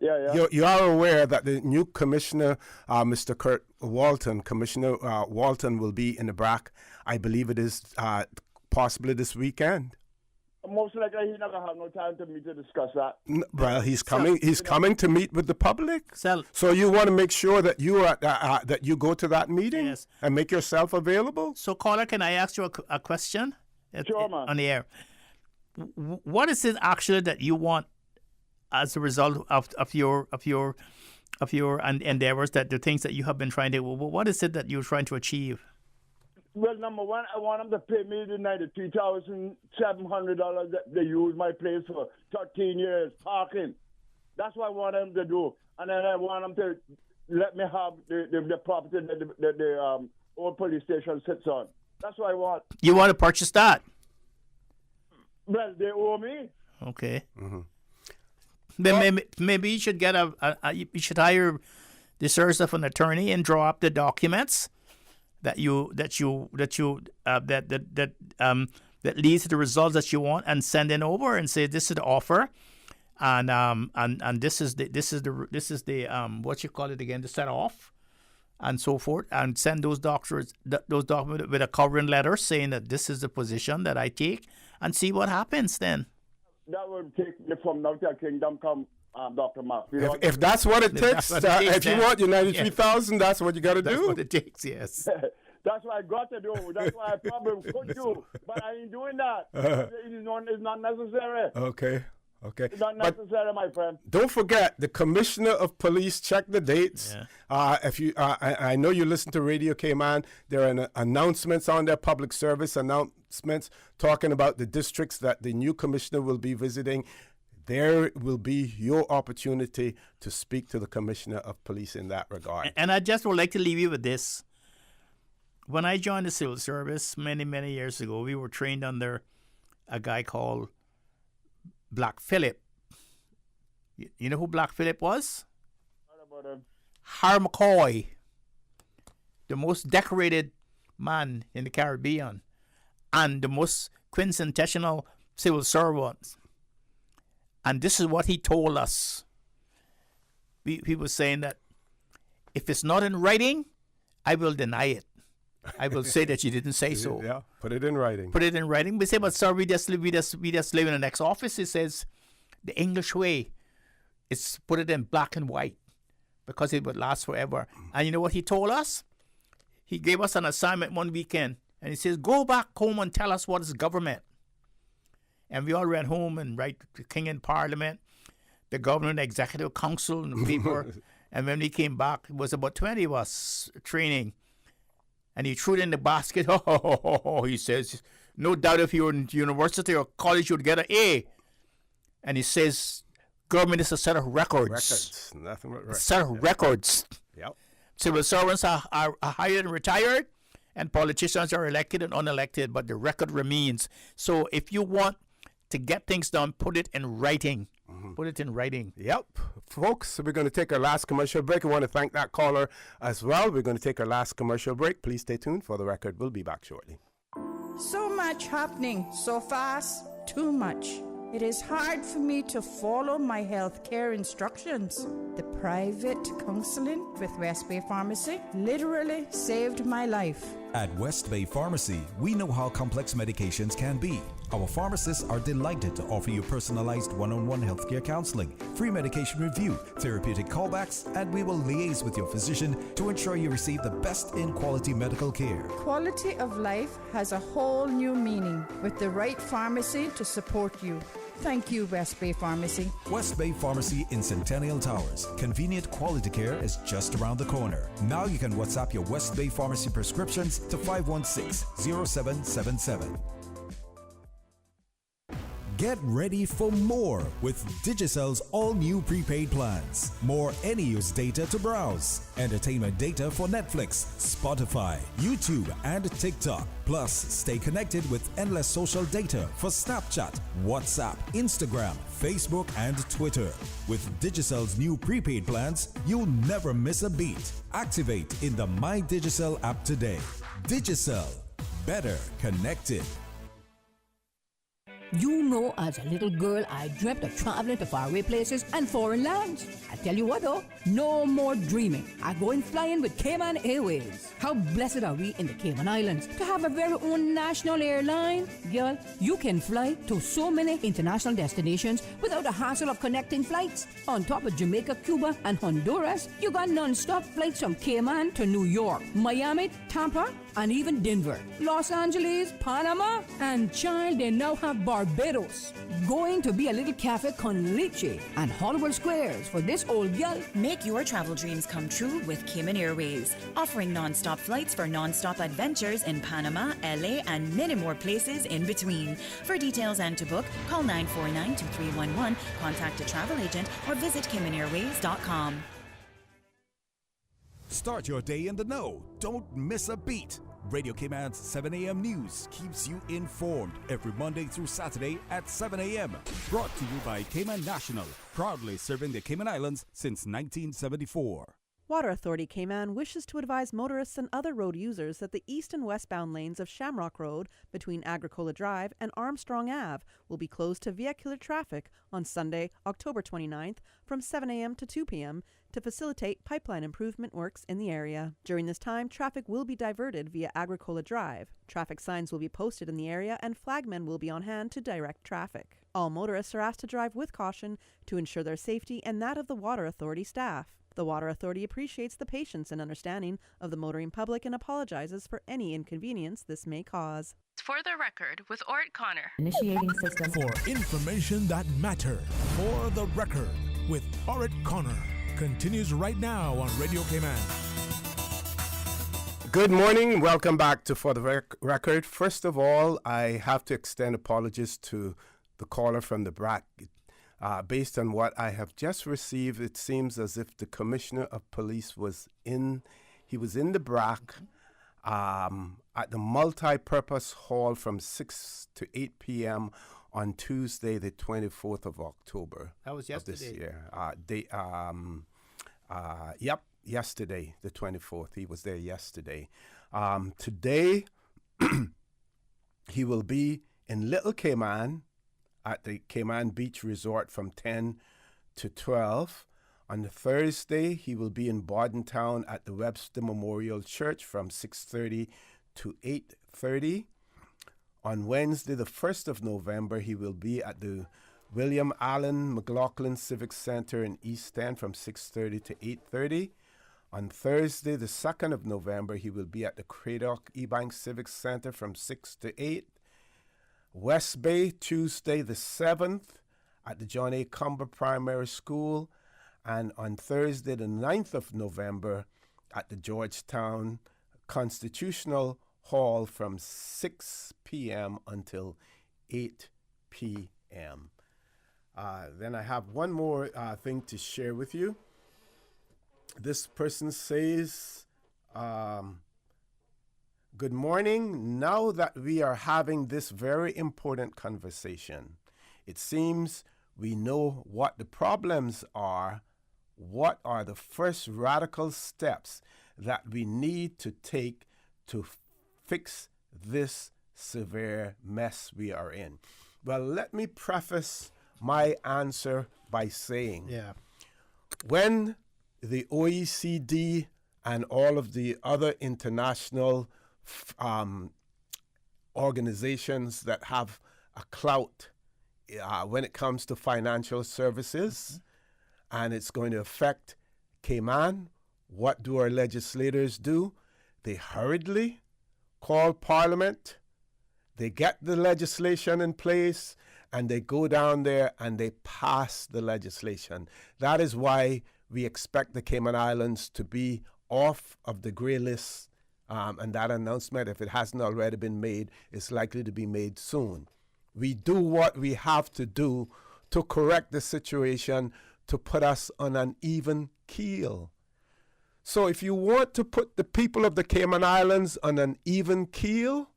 You are aware that the new commissioner, Mr. Kurt Walton, Commissioner Walton, will be in the BRAC. I believe it is possibly this weekend. Most likely he's not going to have no time to meet to discuss that. Well, he's coming. He's coming to meet with the public. So you want to make sure that you are that you go to that meeting and make yourself available. So, caller, can I ask you a question? Sure, man. On the air. What is it actually that you want as a result of your endeavors, that the things that you have been trying to. What is it that you're trying to achieve? Well, number one, I want them to pay me the $93,700 that they used my place for 13 years parking. That's what I want them to do, and then I want them to let me have the property that the old police station sits on. That's what I want. You want to purchase that? Well, they owe me. Okay. Then maybe you should get you should hire the service of an attorney and draw up the documents that leads to the results that you want, and send it over and say this is the offer, and this is the what you call it again, the set off, and so forth, and send those documents with a covering letter saying that this is the position that I take, and see what happens then. That will take me from now till Kingdom Come, Dr. Mark. If that's what it takes, if you want your 93,000, that's what you got to do. That's what it takes, yes. That's what I got to do. That's what I probably could do, but I ain't doing that. It's not necessary. Okay. It's not necessary, my friend. Don't forget, the Commissioner of Police, check the dates. Yeah. If you, I know you listen to Radio Cayman. There are announcements on their public service announcements talking about the districts that the new commissioner will be visiting. There will be your opportunity to speak to the Commissioner of Police in that regard. And I just would like to leave you with this. When I joined the civil service many, many years ago, we were trained under a guy called Black Phillip. You know who Black Phillip was? What about him? Har McCoy, the most decorated man in the Caribbean and the most quintessential civil servant. And this is what he told us. He was saying that if it's not in writing, I will deny it. I will say that you didn't say so. Yeah, put it in writing. Put it in writing. We say, but sir, we just live in the next office. It says the English way. It's put it in black and white because it would last forever. And you know what he told us? He gave us an assignment one weekend, and he says, go back home and tell us what is government. And we all ran home and write the King in Parliament, the Governor, the Executive Council, and the people. And when we came back, it was about 20 of us training. And he threw it in the basket. He says, no doubt if you were in university or college, you would get an A. And he says, government is a set of records. Nothing but records. A set of records. Yep. Civil servants are hired and retired, and politicians are elected and unelected, but the record remains. So if you want to get things done, put it in writing. Put it in writing. Yep. Folks, we're going to take our last commercial break. I want to thank that caller as well. We're going to take our last commercial break. Please stay tuned for the record. We'll be back shortly. So much happening so fast, too much. It is hard for me to follow my health care instructions. The private counseling with West Bay Pharmacy literally saved my life. At West Bay Pharmacy, we know how complex medications can be. Our pharmacists are delighted to offer you personalized one-on-one healthcare counseling, free medication review, therapeutic callbacks, and we will liaise with your physician to ensure you receive the best in quality medical care. Quality of life has a whole new meaning with the right pharmacy to support you. Thank you, West Bay Pharmacy. West Bay Pharmacy in Centennial Towers. Convenient quality care is just around the corner. Now you can WhatsApp your West Bay Pharmacy prescriptions to 516-0777. Get ready for more with Digicel's all-new prepaid plans. More any-use data to browse. Entertainment data for Netflix, Spotify, YouTube, and TikTok. Plus, stay connected with endless social data for Snapchat, WhatsApp, Instagram, Facebook, and Twitter. With Digicel's new prepaid plans, you'll never miss a beat. Activate in the My Digicel app today. Digicel. Better connected. You know, as a little girl, I dreamt of traveling to faraway places and foreign lands. I tell you what though, no more dreaming. I'm going flying with Cayman Airways. How blessed are we in the Cayman Islands to have a very own national airline? Girl, you can fly to so many international destinations without the hassle of connecting flights. On top of Jamaica, Cuba, and Honduras, you got non-stop flights from Cayman to New York, Miami, Tampa, and even Denver, Los Angeles, Panama, and child, they now have Barbados. Going to be a little cafe con leche and Hollywood Squares for this old gal. Make your travel dreams come true with Cayman Airways, offering non-stop flights for non-stop adventures in Panama, LA, and many more places in between. For details and to book, call 949-2311, contact a travel agent, or visit CaymanAirways.com. Start your day in the know. Don't miss a beat. Radio Cayman's 7 a.m. news keeps you informed every Monday through Saturday at 7 a.m. Brought to you by Cayman National, proudly serving the Cayman Islands since 1974. Water Authority Cayman wishes to advise motorists and other road users that the east and westbound lanes of Shamrock Road between Agricola Drive and Armstrong Ave will be closed to vehicular traffic on Sunday, October 29th from 7 a.m. to 2 p.m. to facilitate pipeline improvement works in the area. During this time, traffic will be diverted via Agricola Drive. Traffic signs will be posted in the area and flagmen will be on hand to direct traffic. All motorists are asked to drive with caution to ensure their safety and that of the Water Authority staff. The Water Authority appreciates the patience and understanding of the motoring public and apologizes for any inconvenience this may cause. For the record, with Orrett Connor. Initiating system. For information that matter. For the record, with Orrett Connor. Continues right now on Radio Cayman. Good morning. Welcome back to For the Record. First of all, I have to extend apologies to the caller from the BRAC. Based on what I have just received, it seems as if the Commissioner of Police was in the BRAC at the Multi-Purpose Hall from 6 to 8 p.m. on Tuesday, the 24th of October. That was yesterday. Of this year. Yesterday, the 24th. He was there yesterday. Today, he will be in Little Cayman at the Cayman Beach Resort from 10 to 12. On Thursday, he will be in Bordentown at the Webster Memorial Church from 6:30 to 8:30. On Wednesday, the 1st of November, he will be at the William Allen McLaughlin Civic Center in East End from 6:30 to 8:30. On Thursday, the 2nd of November, he will be at the Cradock Ebank Civic Center from 6 to 8. West Bay, Tuesday the 7th, at the John A. Cumber Primary School. And on Thursday, the 9th of November, at the Georgetown Constitutional Hall from 6 p.m. until 8 p.m. Then I have one more thing to share with you. This person says, good morning. Now that we are having this very important conversation, it seems we know what the problems are. What are the first radical steps that we need to take to fix this severe mess we are in? Well, let me preface my answer by saying, when the OECD and all of the other international organizations that have a clout when it comes to financial services, and it's going to affect Cayman, what do our legislators do? They hurriedly call Parliament, they get the legislation in place, and they go down there and they pass the legislation. That is why we expect the Cayman Islands to be off of the gray list, and that announcement, if it hasn't already been made, is likely to be made soon. We do what we have to do to correct the situation, to put us on an even keel. So if you want to put the people of the Cayman Islands on an even keel,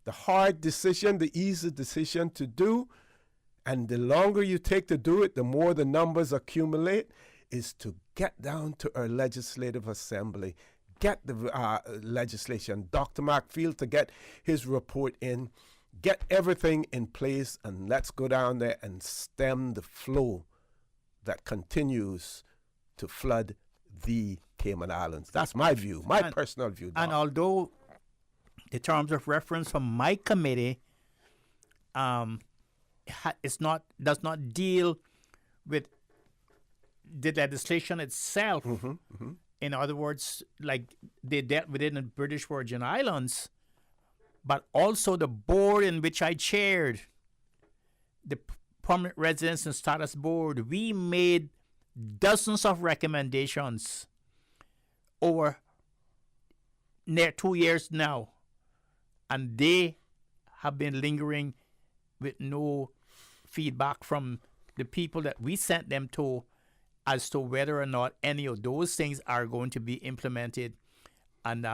the hard decision, the easy decision to do, and the longer you take to do it, the more the numbers accumulate, is to get down to our Legislative Assembly, get the legislation, Dr. McField to get his report in, get everything in place, and let's go down there and stem the flow that continues to flood the Cayman Islands. That's my view, my personal view. And although the terms of reference from my committee does not deal with the legislation itself, In other words, like they dealt within the British Virgin Islands, but also the board in which I chaired, the Permanent Residence and Status Board, we made dozens of recommendations over near 2 years now, and they have been lingering with no feedback from the people that we sent them to as to whether or not any of those things are going to be implemented, and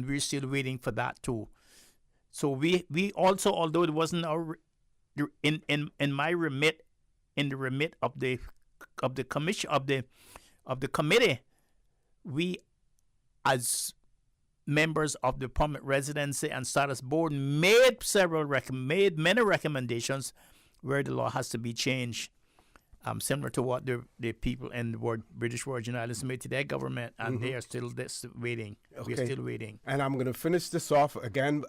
we're still waiting for that too. So we also, although it wasn't our in my remit, in the remit of the commission of the committee, we as members of the Permanent Residency and Status Board made many recommendations where the law has to be changed, similar to what the people in the British Virgin Islands made to their government, and they are still waiting. Okay. We're still waiting. And I'm going to finish this off again.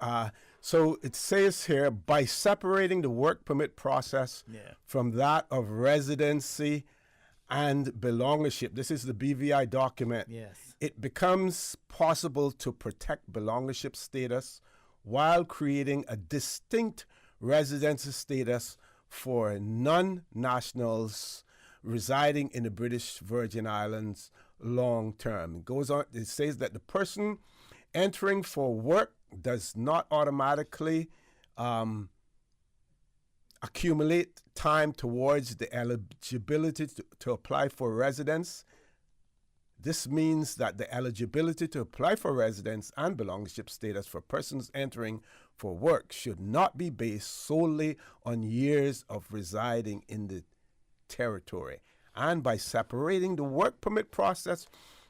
So it says here, by separating the work permit process from that of residency and belongership, this is the BVI document, it becomes possible to protect belongership status while creating a distinct residency status for non-nationals residing in the British Virgin Islands long term. It goes on, it says that the person entering for work does not automatically accumulate time towards the eligibility to apply for residence. This means that the eligibility to apply for residence and belongership status for persons entering for work should not be based solely on years of residing in the territory. And by separating the work permit process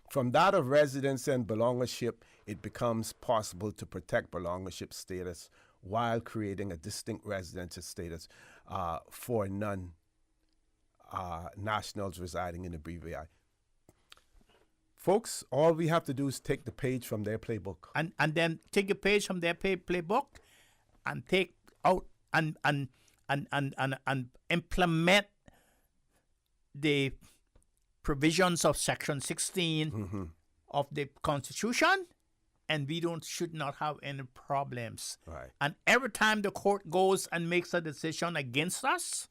from that of residence and belongership, it becomes possible to protect belongership status while creating a distinct residency status for non-nationals residing in the BVI. Folks, all we have to do is take the page from their playbook. And then take a page from their playbook and take out and implement the provisions of Section 16 of the Constitution, and we should not have any problems. Right. And every time the court goes and makes a decision against us,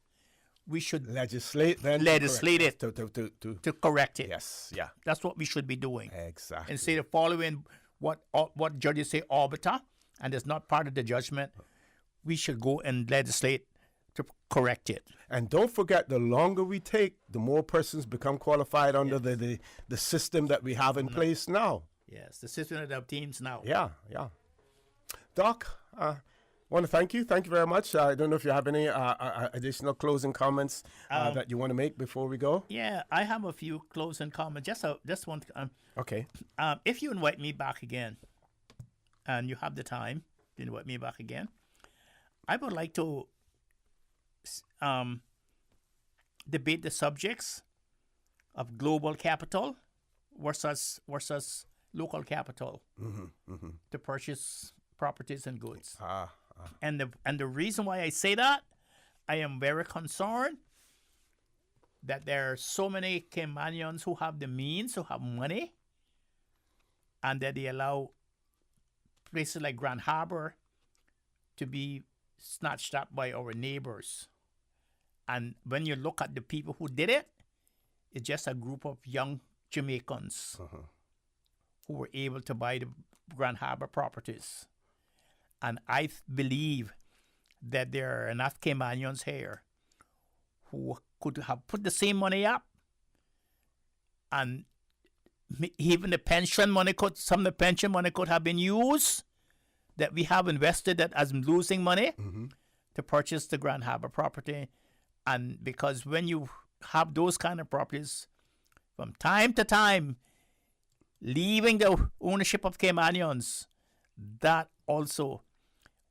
we should legislate it to correct it. Yes, yeah. That's what we should be doing. Exactly. Instead of following what judges say arbiter, and it's not part of the judgment, we should go and legislate to correct it. And don't forget, the longer we take, the more persons become qualified under the system that we have in place now. Yes, the system that obtains now. Yeah. Doc, want to thank you. Thank you very much. I don't know if you have any additional closing comments that you want to make before we go. Yeah, I have a few closing comments. Just one. Okay. If you invite me back again, and you have the time to invite me back again, I would like to debate the subjects of global capital versus local capital to purchase properties and goods. And the reason why I say that, I am very concerned that there are so many Caymanians who have the means, who have money, and that they allow places like Grand Harbor to be snatched up by our neighbors. And when you look at the people who did it, it's just a group of young Jamaicans who were able to buy the Grand Harbor properties. And I believe that there are enough Caymanians here who could have put the same money up, and even the pension money some of the pension money could have been used that we have invested that as losing money to purchase the Grand Harbor property. And because when you have those kind of properties, from time to time, leaving the ownership of Caymanians, that also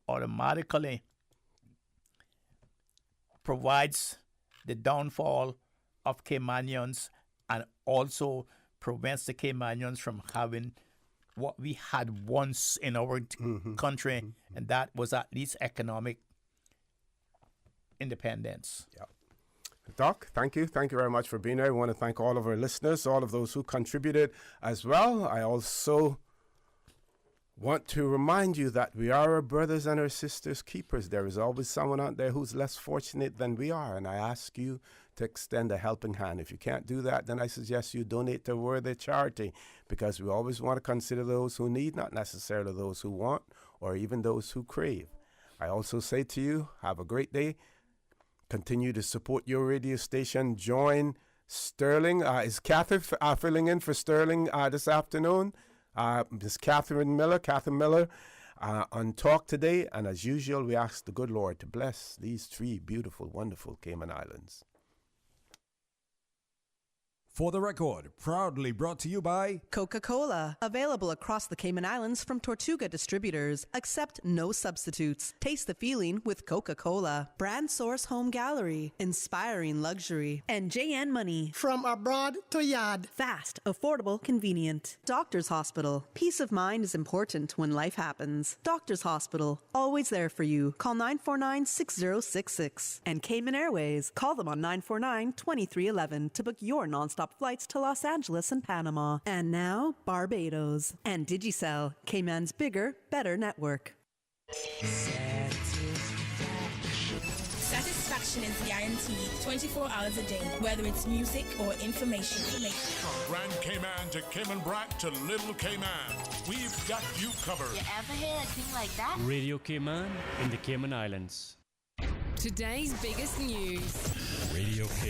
automatically provides the downfall of Caymanians and also prevents the Caymanians from having what we had once in our country, and that was at least economic independence. Yeah. Doc, thank you. Thank you very much for being here. I want to thank all of our listeners, all of those who contributed as well. I also want to remind you that we are our brothers and our sisters' keepers. There is always someone out there who's less fortunate than we are, and I ask you to extend a helping hand. If you can't do that, then I suggest you donate to a worthy charity, because we always want to consider those who need, not necessarily those who want or even those who crave. I also say to you, have a great day. Continue to support your radio station. Join Sterling. Is Catherine filling in for Sterling this afternoon? Miss Catherine Miller, on Talk today. And as usual, we ask the good Lord to bless these 3 beautiful, wonderful Cayman Islands. For the Record, proudly brought to you by Coca-Cola, available across the Cayman Islands from Tortuga Distributors. Accept no substitutes. Taste the feeling with Coca-Cola. Brand Source Home Gallery, inspiring luxury. And JN Money. From abroad to yard. Fast, affordable, convenient. Doctor's Hospital. Peace of mind is important when life happens. Doctor's Hospital, always there for you. Call 949-6066. And Cayman Airways. Call them on 949-2311 to book your nonstop flights to Los Angeles and Panama. And now, Barbados. And Digicel, Cayman's bigger, better network. Satisfaction is guaranteed 24 hours a day, whether it's music or information. From Grand Cayman to Cayman Brac to Little Cayman, we've got you covered. You ever hear a thing like that? Radio Cayman in the Cayman Islands. Today's biggest news. Radio